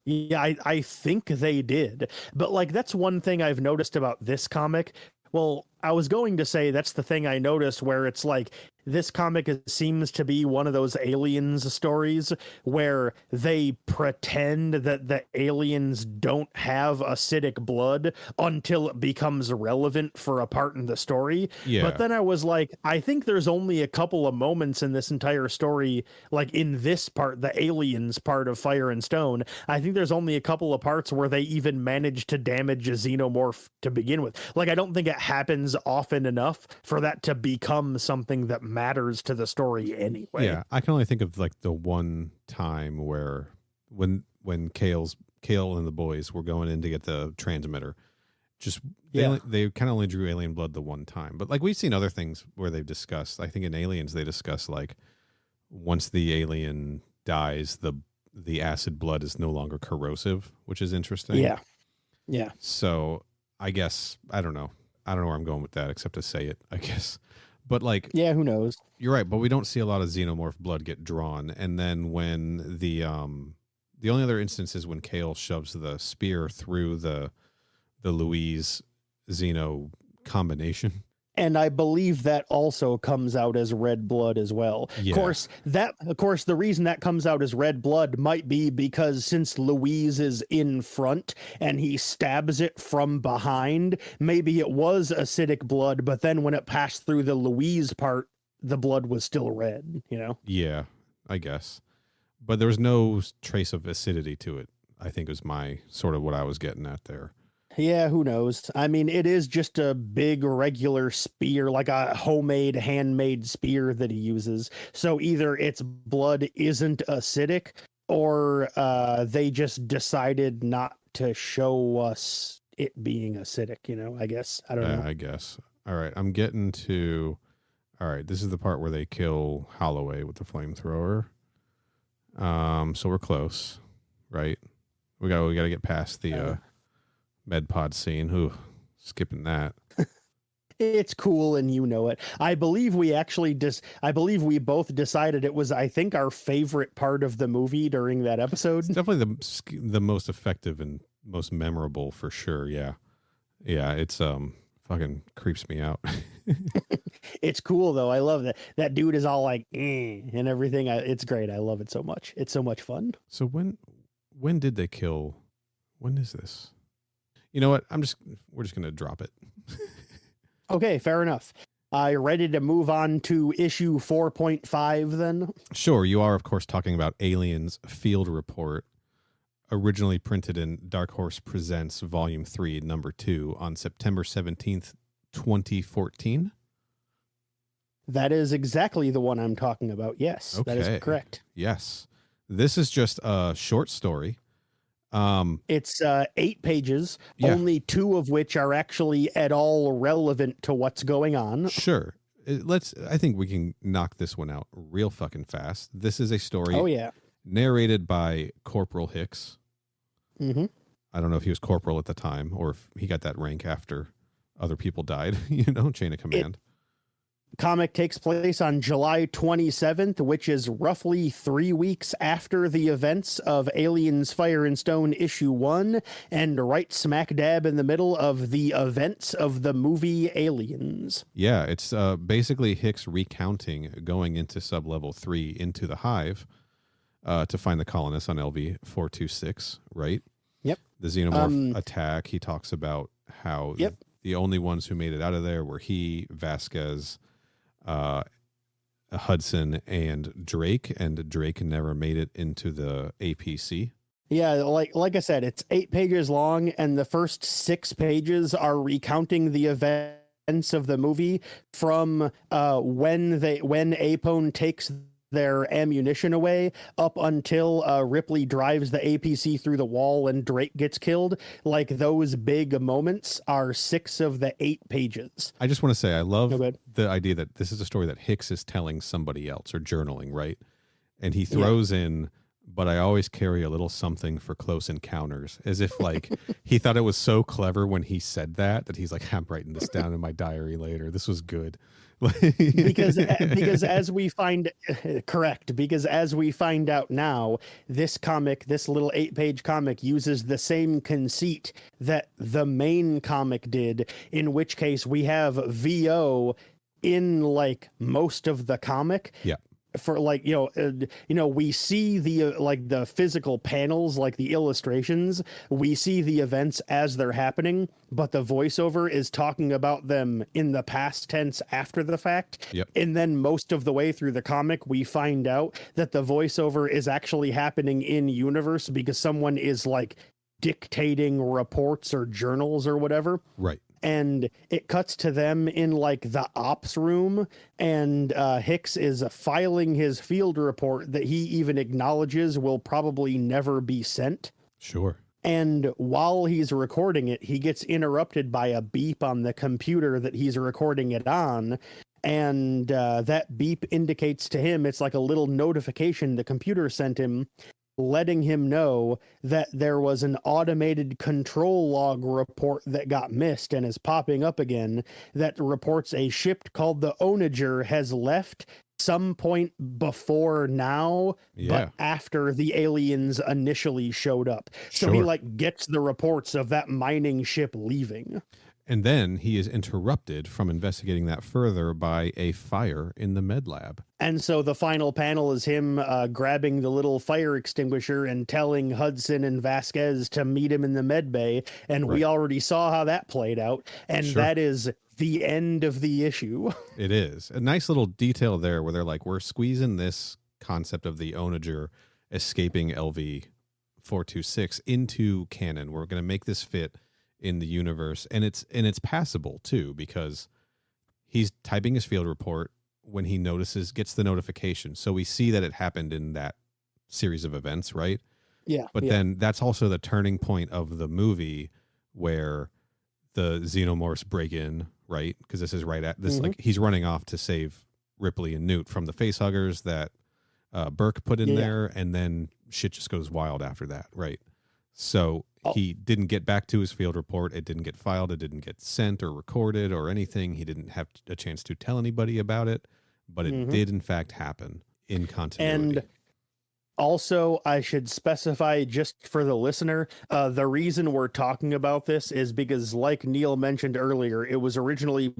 Yeah, I think they did. But like that's one thing I've noticed about this comic. Well, I was going to say that's the thing I noticed where it's like this comic seems to be one of those aliens stories where they pretend that the aliens don't have acidic blood until it becomes relevant for a part in the story. Yeah. But then I was like, I think there's only a couple of moments in this entire story, like in this part, the aliens part of Fire and Stone, I think there's only a couple of parts where they even manage to damage a xenomorph to begin with. Like, I don't think it happens often enough for that to become something that matters to the story anyway. Yeah, I can only think of like the one time where when Kale and the boys were going in to get the transmitter, just they kind of only drew alien blood the one time. But like we've seen other things where they've discussed, I think in Aliens they discuss like once the alien dies, the acid blood is no longer corrosive, which is interesting. Yeah. So I guess I don't know where I'm going with that except to say it, I guess. But like, yeah, who knows? You're right, but we don't see a lot of xenomorph blood get drawn. And then when the only other instance is when Kale shoves the spear through the Louise Xeno combination. And I believe that also comes out as red blood as well. Yeah. Of course, the reason that comes out as red blood might be because since Louise is in front and he stabs it from behind, maybe it was acidic blood, but then when it passed through the Louise part, the blood was still red, you know? Yeah, I guess. But there was no trace of acidity to it, I think was my sort of what I was getting at there. Yeah, who knows? I mean, it is just a big regular spear, like a homemade, handmade spear that he uses. So either its blood isn't acidic or they just decided not to show us it being acidic, you know, I guess. I don't know. I guess. All right, I'm getting to... All right, this is the part where they kill Holloway with the flamethrower. So we're close, right? We got to get past the med pod scene. Ooh, skipping that. It's cool, and you know it. I believe we both decided it was, I think, our favorite part of the movie during that episode. It's definitely the most effective and most memorable for sure. Yeah, it's fucking creeps me out. It's cool though. I love that. That dude is all like and everything. It's great. I love it so much. It's so much fun. So when did they kill? When is this? You know what? We're just gonna drop it. Okay, fair enough. You ready to move on to issue 4.5 then? Sure. You are, of course, talking about Aliens Field Report, originally printed in Dark Horse Presents Volume 3, Number 2, on September 17th, 2014. That is exactly the one I'm talking about. Yes, okay. That is correct. Yes. This is just a short story. It's 8 pages, only 2 of which are actually at all relevant to what's going on. Sure. I think we can knock this one out real fucking fast. This is a story narrated by Corporal Hicks. Mm-hmm. I don't know if he was corporal at the time or if he got that rank after other people died, chain of command. Comic takes place on July 27th, which is roughly 3 weeks after the events of Aliens Fire and Stone issue 1 and right smack dab in the middle of the events of the movie Aliens. Yeah, it's basically Hicks recounting going into sublevel 3 into the hive to find the colonists on LV-426, right? Yep. The xenomorph attack. He talks about how the only ones who made it out of there were he, Vasquez, Hudson, and Drake never made it into the APC. Yeah, like I said, it's 8 pages long, and the first 6 pages are recounting the events of the movie from when Apone takes their ammunition away up until Ripley drives the APC through the wall and Drake gets killed. Like, those big moments are 6 of the 8 pages. I just want to say I love the idea that this is a story that Hicks is telling somebody else or journaling, right? And he throws in, but I always carry a little something for close encounters, as if like he thought it was so clever when he said that he's like, I'm writing this down in my diary later. This was good. because as we find out now, this little 8-page comic uses the same conceit that the main comic did, in which case we have VO in like most of the comic. Yeah. For like, we see the physical panels, like the illustrations, we see the events as they're happening, but the voiceover is talking about them in the past tense after the fact. Yep. And then most of the way through the comic, we find out that the voiceover is actually happening in universe because someone is like dictating reports or journals or whatever. Right. And it cuts to them in like the ops room, and Hicks is filing his field report that he even acknowledges will probably never be sent. Sure. And while he's recording it, he gets interrupted by a beep on the computer that he's recording it on. And that beep indicates to him, it's like a little notification the computer sent him, letting him know that there was an automated control log report that got missed and is popping up again that reports a ship called the Onager has left some point before now, but after the aliens initially showed up. So he like gets the reports of that mining ship leaving. And then he is interrupted from investigating that further by a fire in the med lab. And so the final panel is him grabbing the little fire extinguisher and telling Hudson and Vasquez to meet him in the med bay. And we already saw how that played out. And that is the end of the issue. It is. A nice little detail there where they're like, we're squeezing this concept of the Onager escaping LV-426 into canon. We're going to make this fit in the universe, and it's passable too, because he's typing his field report when he gets the notification, so we see that it happened in that series of events, right? But then that's also the turning point of the movie where the xenomorphs break in, right? Because this is right at this, like, he's running off to save Ripley and Newt from the facehuggers that Burke put in there, and then shit just goes wild after that, right? So he didn't get back to his field report. It didn't get filed. It didn't get sent or recorded or anything. He didn't have a chance to tell anybody about it, but it did in fact happen in continuity. And also, I should specify just for the listener, the reason we're talking about this is because, like Neal mentioned earlier, it was originally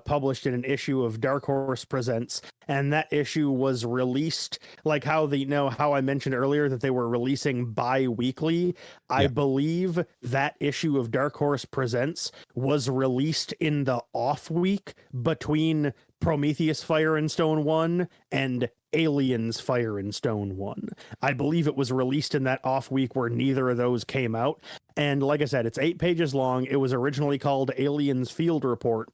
published in an issue of Dark Horse Presents, and that issue was released like how I mentioned earlier that they were releasing bi-weekly. I believe that issue of Dark Horse Presents was released in the off week between Prometheus Fire and Stone 1 and Aliens Fire and Stone 1. I believe it was released in that off week where neither of those came out. And like I said, it's 8 pages long. It was originally called Aliens Field Report.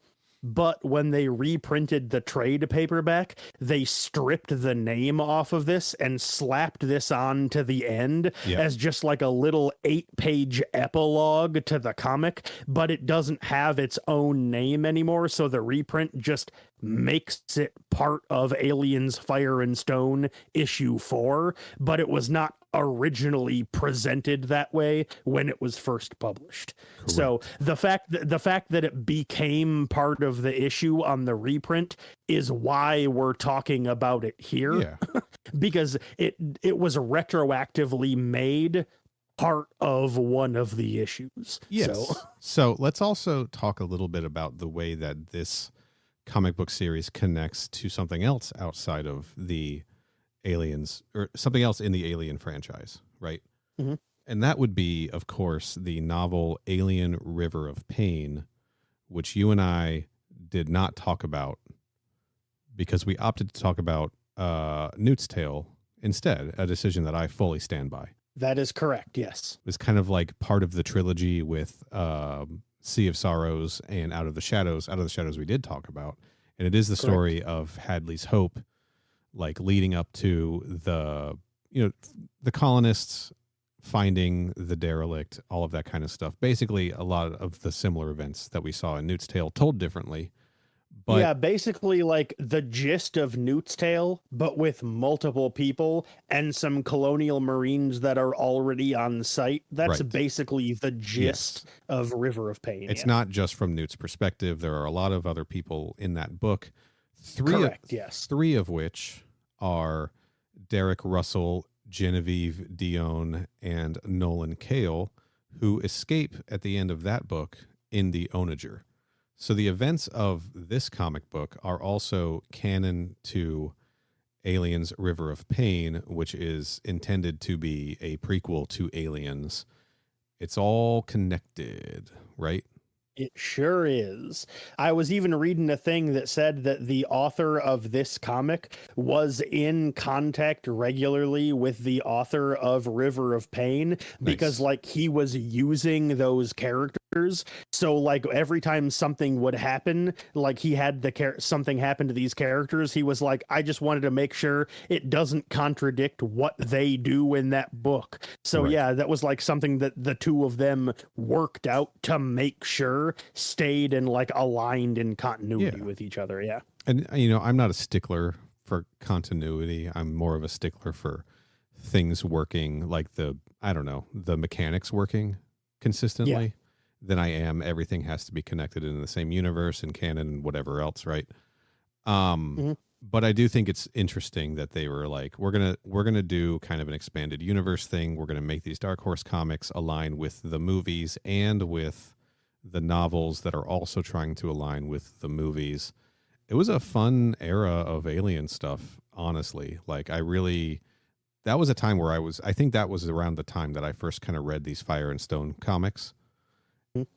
But when they reprinted the trade paperback, they stripped the name off of this and slapped this on to the end as just like a little 8-page epilogue to the comic, but it doesn't have its own name anymore. So the reprint just makes it part of Aliens Fire and Stone issue 4, but it was not originally presented that way when it was first published. Correct. So the fact that it became part of the issue on the reprint is why we're talking about it here. Because it was retroactively made part of one of the issues. So let's also talk a little bit about the way that this comic book series connects to something else outside of the Aliens, or something else in the Alien franchise, right? And that would be, of course, the novel Alien River of Pain, which you and I did not talk about because we opted to talk about Newt's Tale instead, a decision that I fully stand by. That is correct, yes. It's kind of like part of the trilogy with Sea of Sorrows and Out of the Shadows. Out of the Shadows we did talk about. And it is the story of Hadley's hope, like leading up to the colonists finding the derelict, all of that kind of stuff. Basically, a lot of the similar events that we saw in Newt's Tale told differently. But yeah, basically like the gist of Newt's Tale, but with multiple people and some colonial marines that are already on site. That's basically the gist of River of Pain. It's not just from Newt's perspective. There are a lot of other people in that book. Three of which are Derek Russell, Genevieve Dion, and Nolan Cale, who escape at the end of that book in the Onager. So the events of this comic book are also canon to Aliens River of Pain, which is intended to be a prequel to Aliens. It's all connected, right? It sure is. I was even reading a thing that said that the author of this comic was in contact regularly with the author of River of Pain because like he was using those characters. So like every time something would happen, like he had something happen to these characters, he was like, I just wanted to make sure it doesn't contradict what they do in that book. So yeah, that was like something that the two of them worked out to make sure stayed and like aligned in continuity with each other. Yeah. And I'm not a stickler for continuity. I'm more of a stickler for things working, like the mechanics working consistently than I am everything has to be connected in the same universe and canon and whatever else, right? But I do think it's interesting that they were like, we're gonna do kind of an expanded universe thing. We're gonna make these Dark Horse comics align with the movies and with the novels that are also trying to align with the movies. It was a fun era of alien stuff, honestly. Like that was a time where I think that was around the time that I first kind of read these Fire and Stone comics.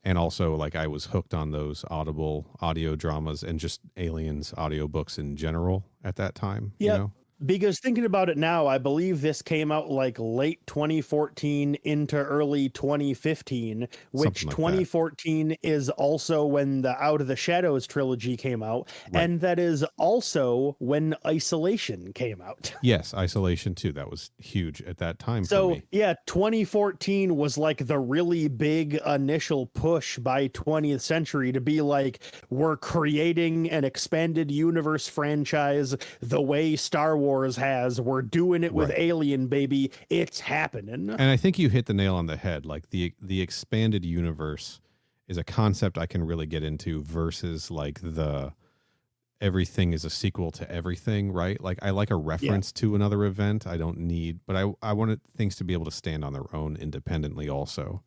And also, like, I was hooked on those Audible audio dramas and just Aliens audiobooks in general at that time. Yeah. You know? Because thinking about it now, I believe this came out like late 2014 into early 2015, which Something like 2014 is also when the Out of the Shadows trilogy came out. Right. And that is also when Isolation came out. Yes, Isolation too. That was huge at that time for So me. yeah, 2014 was like the really big initial push by 20th Century to be like, we're creating an expanded universe franchise the way Star Wars has. We're doing it with Right. Alien, baby. It's happening. And I think you hit the nail on the head. Like the expanded universe is a concept I can really get into versus like the everything is a sequel to everything, right? Like I like a reference to another event. I don't need, but I wanted things to be able to stand on their own independently also.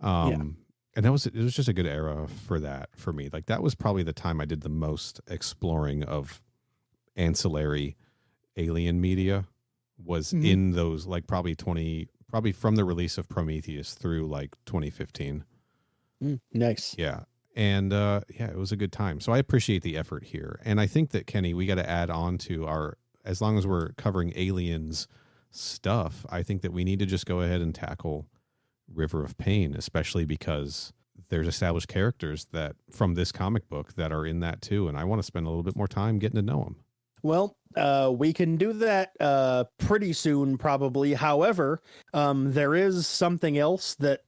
And it was just a good era for that for me. Like that was probably the time I did the most exploring of ancillary alien media was in those like probably from the release of Prometheus through like 2015. Nice. Yeah. And it was a good time. So I appreciate the effort here. And I think that, Kenny, we got to add on to as long as we're covering aliens stuff, I think that we need to just go ahead and tackle River of Pain, especially because there's established characters that from this comic book that are in that too. And I want to spend a little bit more time getting to know them. Well, we can do that pretty soon, probably. However, there is something else that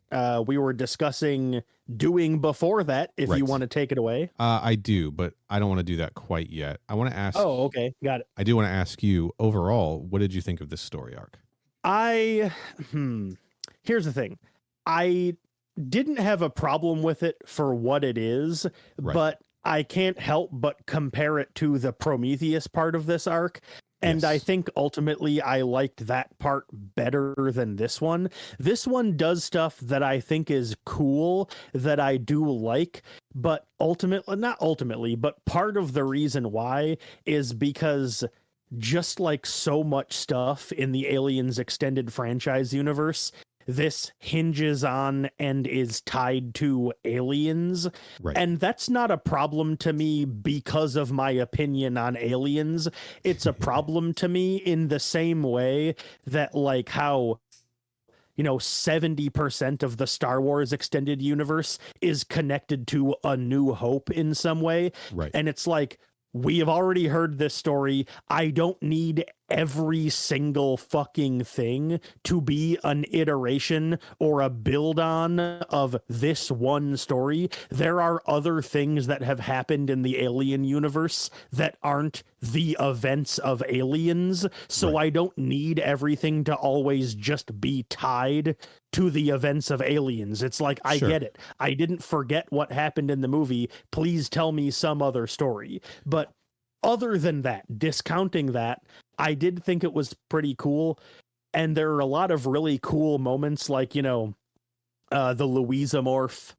we were discussing doing before that, if you want to take it away. I do, but I don't want to do that quite yet. I want to ask. Oh, okay. Got it. I do want to ask you, overall, what did you think of this story arc? Here's the thing. I didn't have a problem with it for what it is, but I can't help but compare it to the Prometheus part of this arc. And I think ultimately I liked that part better than this one. This one does stuff that I think is cool, that I do like, but not ultimately, but part of the reason why is because just like so much stuff in the Aliens extended franchise universe, this hinges on and is tied to aliens. Right. And that's not a problem to me because of my opinion on aliens. It's a problem to me in the same way that like how 70% of the Star Wars extended universe is connected to A New Hope in some way. Right. And it's like, we have already heard this story. I don't need every single fucking thing to be an iteration or a build on of this one story. There are other things that have happened in the Alien universe that aren't the events of Aliens. So I don't need everything to always just be tied to the events of Aliens. It's like, I get it. I didn't forget what happened in the movie. Please tell me some other story. But other than that, discounting that, I did think it was pretty cool. And there are a lot of really cool moments like, the Louisamorph,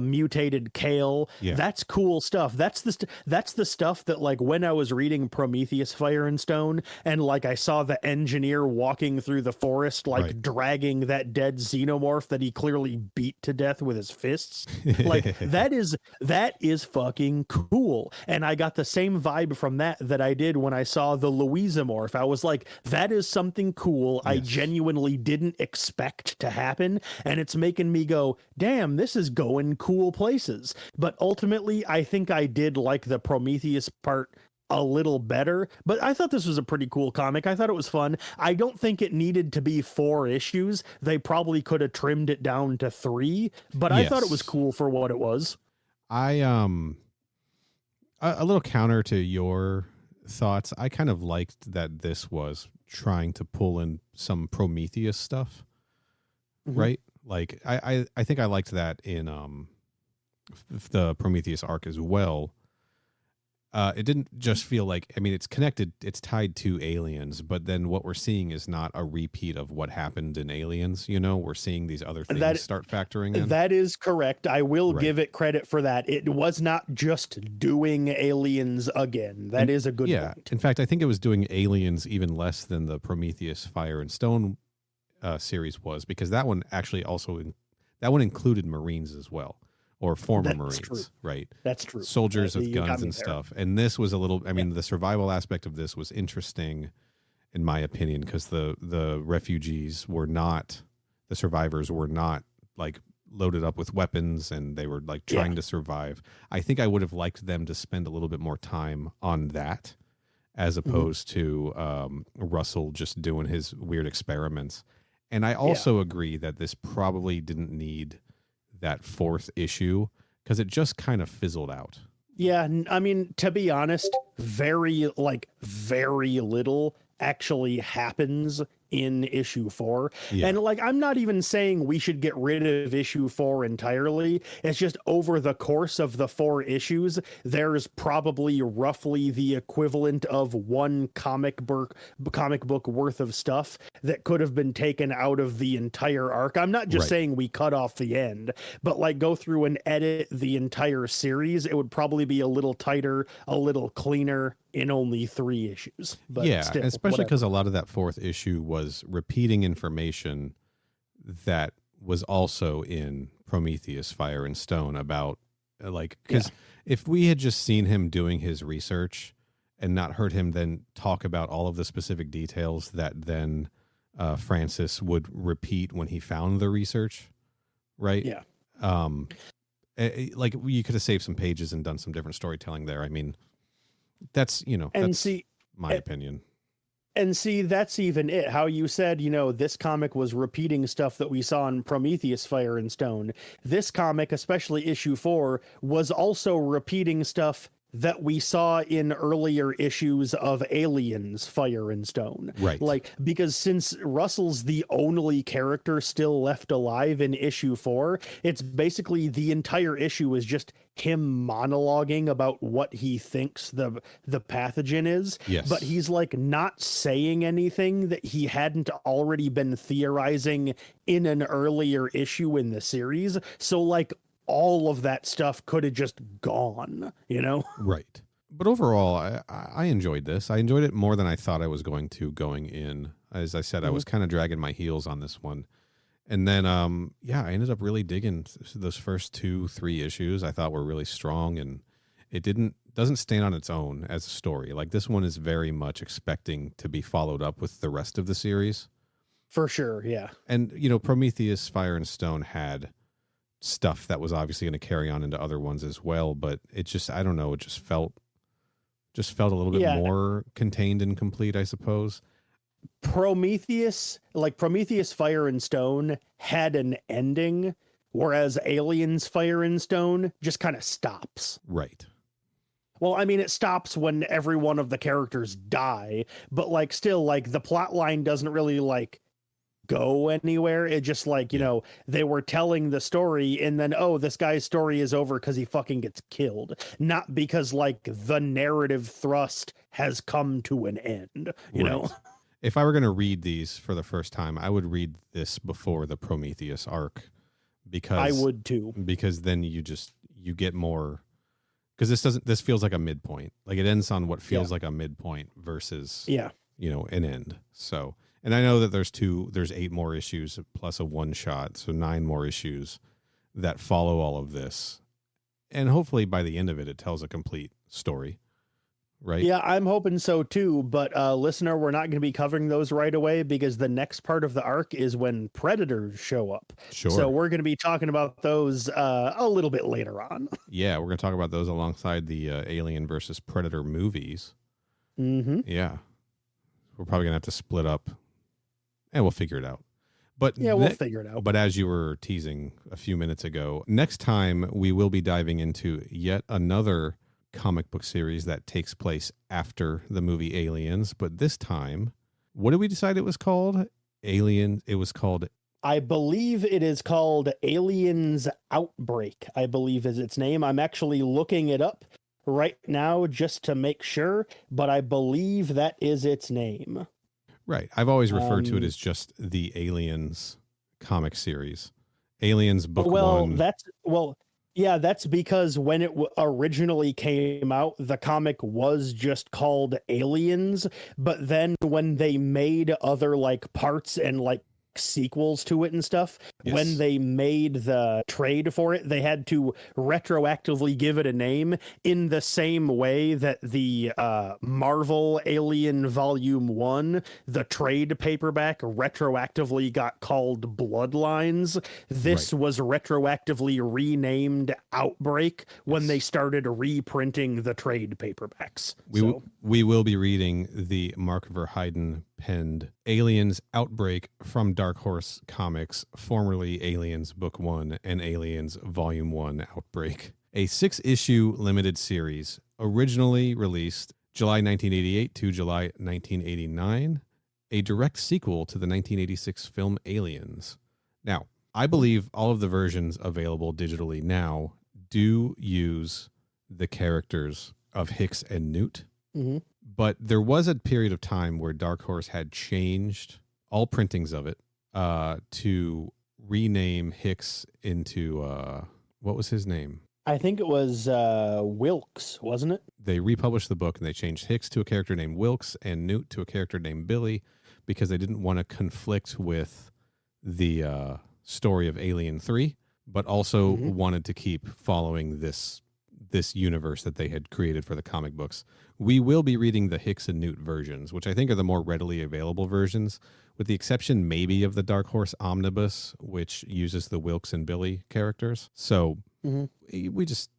mutated Kale. Yeah. That's cool stuff. That's the stuff that like when I was reading Prometheus Fire and Stone and like I saw the engineer walking through the forest, like dragging that dead xenomorph that he clearly beat to death with his fists. Like that is fucking cool. And I got the same vibe from that I did when I saw the Louisamorph. I was like, that is something cool. I genuinely didn't expect to happen. And it's making me go, damn, this is going cool places. But ultimately, I think I did like the Prometheus part a little better, but I thought this was a pretty cool comic. I thought it was fun. I don't think it needed to be 4 issues. They probably could have trimmed it down to 3, but I thought it was cool for what it was. A little counter to your thoughts. I kind of liked that this was trying to pull in some Prometheus stuff, right? Like I think I liked that in the Prometheus arc as well. It didn't just feel like, I mean, it's connected, it's tied to Aliens, but then what we're seeing is not a repeat of what happened in Aliens. You know, we're seeing these other things start factoring in. That is correct. I will Right. give it credit for that. It was not just doing Aliens again. That is a good point. In fact, I think it was doing Aliens even less than the Prometheus Fire and Stone series was, because that one actually that one included Marines as well. Or former Marines, true. right? That's true. Soldiers with guns and stuff. And this was a little, I mean, the survival aspect of this was interesting, in my opinion, because the refugees were not, the survivors were not like loaded up with weapons, and they were like trying to survive. I think I would have liked them to spend a little bit more time on that, as opposed to Russell just doing his weird experiments. And I also agree that this probably didn't need that fourth issue, because it just kind of fizzled out. Yeah, I mean, to be honest, very little actually happens in issue 4. And like, I'm not even saying we should get rid of issue 4 entirely. It's just over the course of the 4 issues, there's probably roughly the equivalent of one comic book worth of stuff that could have been taken out of the entire arc. I'm not just saying we cut off the end, but like go through and edit the entire series. It would probably be a little tighter, a little cleaner in only 3 issues. But still, especially because a lot of that 4th issue was repeating information that was also in Prometheus Fire and Stone about, like, because if we had just seen him doing his research and not heard him then talk about all of the specific details that then Francis would repeat when he found the research, right? Like, you could have saved some pages and done some different storytelling there. I mean, that's, that's my opinion. And see, that's even it. How you said, this comic was repeating stuff that we saw in Prometheus Fire and Stone. This comic, especially issue 4, was also repeating stuff that we saw in earlier issues of Aliens Fire and Stone. Right. Like, because since Russell's the only character still left alive in issue 4, it's basically the entire issue is just him monologuing about what he thinks the pathogen is. Yes. But he's like not saying anything that he hadn't already been theorizing in an earlier issue in the series. So like, all of that stuff could have just gone, Right. But overall, I enjoyed this. I enjoyed it more than I thought I was going to going in. As I said, I was kind of dragging my heels on this one. And then, I ended up really digging those first 2-3 issues. I thought were really strong, and it doesn't stand on its own as a story. Like, this one is very much expecting to be followed up with the rest of the series. For sure, yeah. And, Prometheus Fire and Stone had stuff that was obviously going to carry on into other ones as well, but it just, I don't know, it just felt a little bit more contained and complete, I suppose. Prometheus Fire and Stone had an ending, whereas Aliens Fire and Stone just kind of stops. Right. Well, I mean, it stops when every one of the characters die, but like still, like, the plot line doesn't really like go anywhere. It just like, they were telling the story, and then, this guy's story is over because he fucking gets killed, not because like the narrative thrust has come to an end, you know. If I were going to read these for the first time, I would read this before the Prometheus arc, because I would too, because then you get more, because this feels like a midpoint. Like, it ends on what feels like a midpoint versus an end. So, and I know that there's 8 more issues plus a one shot, so 9 more issues that follow all of this. And hopefully by the end of it, it tells a complete story, right? Yeah, I'm hoping so too. But listener, we're not going to be covering those right away, because the next part of the arc is when predators show up. Sure. So we're going to be talking about those a little bit later on. Yeah, we're going to talk about those alongside the Alien versus Predator movies. Mm-hmm. Yeah. We're probably going to have to split up. And we'll figure it out. But we'll figure it out. But as you were teasing a few minutes ago, next time we will be diving into yet another comic book series that takes place after the movie Aliens. But this time, what did we decide it was called? It was called... I believe it is called Aliens Outbreak, I believe is its name. I'm actually looking it up right now just to make sure, but I believe that is its name. Right. I've always referred to it as just the Aliens comic series. Aliens book one. Yeah, that's because when it originally came out, the comic was just called Aliens, but then when they made other like parts and like sequels to it and stuff, Yes. when they made the trade for it, they had to retroactively give it a name in the same way that the Marvel Alien Volume 1, the trade paperback, retroactively got called Bloodlines. This was retroactively renamed Outbreak when they started reprinting the trade paperbacks. We will be reading the Mark Verheiden penned Aliens Outbreak from Dark Horse Comics, formerly Aliens Book 1 and Aliens Volume 1 Outbreak. A 6-issue limited series, originally released July 1988 to July 1989, a direct sequel to the 1986 film Aliens. Now, I believe all of the versions available digitally now do use the characters of Hicks and Newt. Mm-hmm. But there was a period of time where Dark Horse had changed all printings of it to rename Hicks into, what was his name? I think it was Wilkes, wasn't it? They republished the book and they changed Hicks to a character named Wilkes and Newt to a character named Billy because they didn't want to conflict with the story of Alien 3, but also wanted to keep following this universe that they had created for the comic books. We will be reading the Hicks and Newt versions, which I think are the more readily available versions, with the exception maybe of the Dark Horse Omnibus, which uses the Wilkes and Billy characters. So we just,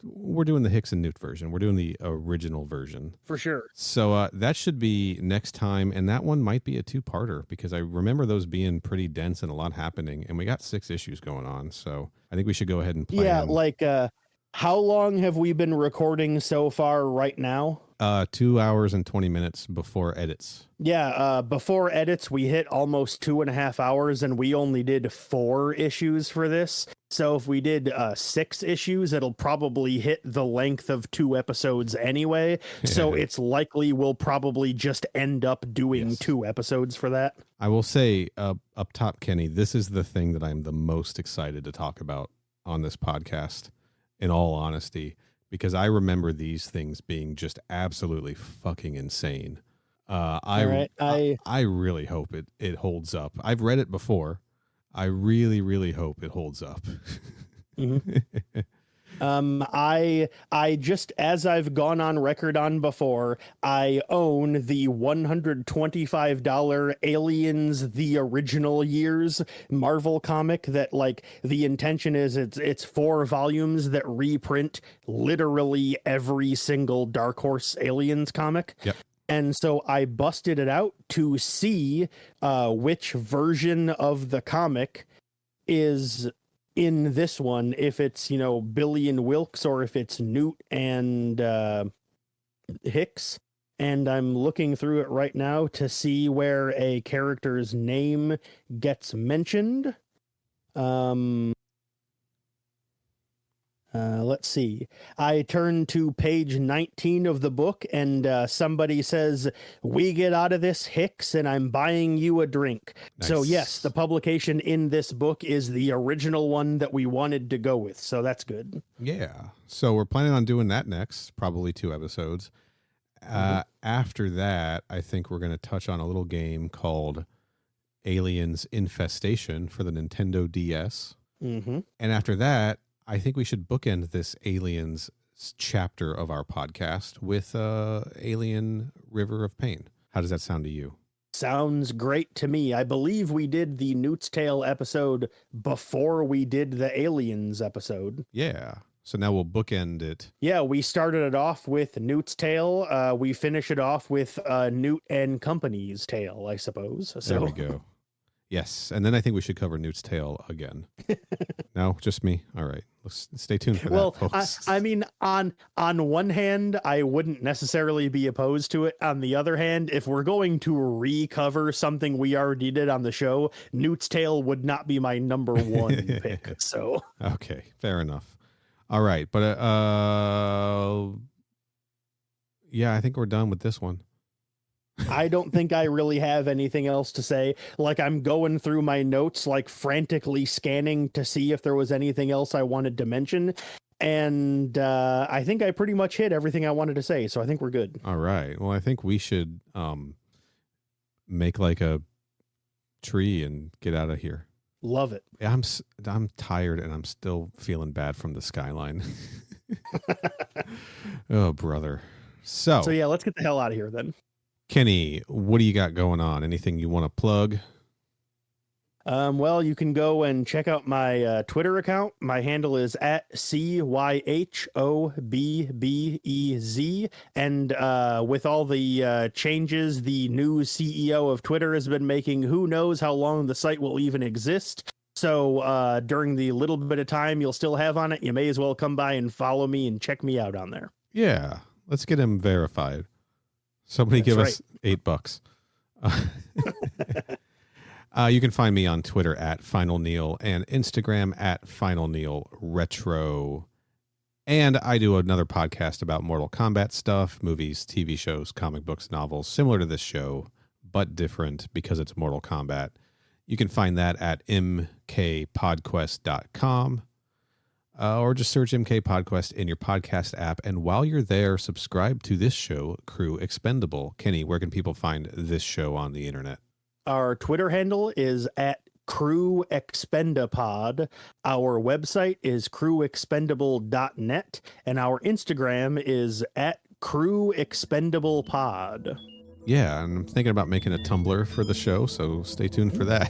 we're doing the Hicks and Newt version. We're doing the original version. For sure. So that should be next time, and that one might be a 2-parter because I remember those being pretty dense and a lot happening, and we got 6 issues going on. So I think we should go ahead and plan. Yeah, like... how long have we been recording so far right now? 2 hours and 20 minutes before edits. Yeah, before edits, we hit almost 2.5 hours, and we only did 4 issues for this. So if we did 6 issues, it'll probably hit the length of 2 episodes anyway. So it's likely we'll probably just end up doing 2 episodes for that. I will say up top, Kenny, this is the thing that I'm the most excited to talk about on this podcast. In all honesty, because I remember these things being just absolutely fucking insane. I really hope it holds up. I've read it before. I really, really hope it holds up. I just, as I've gone on record on before, I own the $125 Aliens The Original Years Marvel comic that, like, the intention is it's 4 volumes that reprint literally every single Dark Horse Aliens comic. Yep. And so I busted it out to see which version of the comic is in this one, if it's, Billy and Wilkes or if it's Newt and Hicks. And I'm looking through it right now to see where a character's name gets mentioned. Let's see. I turn to page 19 of the book, and somebody says, "We get out of this, Hicks, and I'm buying you a drink." Nice. So yes, the publication in this book is the original one that we wanted to go with. So that's good. Yeah. So we're planning on doing that next, probably 2 episodes. After that, I think we're going to touch on a little game called Aliens Infestation for the Nintendo DS. And after that, I think we should bookend this Aliens chapter of our podcast with Alien River of Pain. How does that sound to you? Sounds great to me. I believe we did the Newt's Tale episode before we did the Aliens episode. Yeah. So now we'll bookend it. Yeah, we started it off with Newt's Tale. We finish it off with Newt and Company's Tale, I suppose. So. There we go. Yes, and then I think we should cover Newt's Tale again. No, just me. All right, let's stay tuned for that, folks. I mean, on one hand, I wouldn't necessarily be opposed to it. On the other hand, if we're going to recover something we already did on the show, Newt's Tale would not be my number 1 pick. So okay, fair enough. All right, but yeah, I think we're done with this one. I don't think I really have anything else to say. Like, I'm going through my notes, like frantically scanning to see if there was anything else I wanted to mention. And I think I pretty much hit everything I wanted to say. So I think we're good. All right. Well, I think we should make like a tree and get out of here. Love it. I'm tired and I'm still feeling bad from the skyline. Oh, brother. So yeah, let's get the hell out of here then. Kenny, what do you got going on? Anything you want to plug? Well, you can go and check out my Twitter account. My handle is at CYHOBBEZ. And with all the changes the new CEO of Twitter has been making, who knows how long the site will even exist. So during the little bit of time you'll still have on it, you may as well come by and follow me and check me out on there. Yeah, let's get him verified. Somebody give us $8. You can find me on Twitter at Final Neal and Instagram at Final Neal Retro. And I do another podcast about Mortal Kombat stuff, movies, TV shows, comic books, novels, similar to this show, but different because it's Mortal Kombat. You can find that at mkpodquest.com. Or just search MK Podquest in your podcast app. And while you're there, subscribe to this show, Crew Expendable. Kenny, where can people find this show on the internet? Our Twitter handle is at Crew Expendapod. Our website is crewexpendable.net. And our Instagram is at Crew Expendablepod. Yeah, and I'm thinking about making a Tumblr for the show, so stay tuned for that.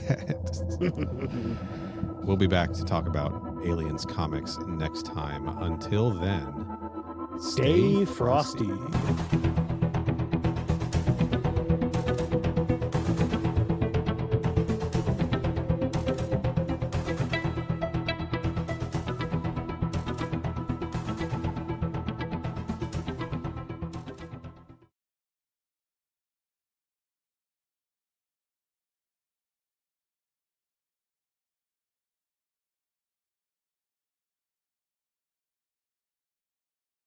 We'll be back to talk about Aliens comics next time. Until then, stay frosty.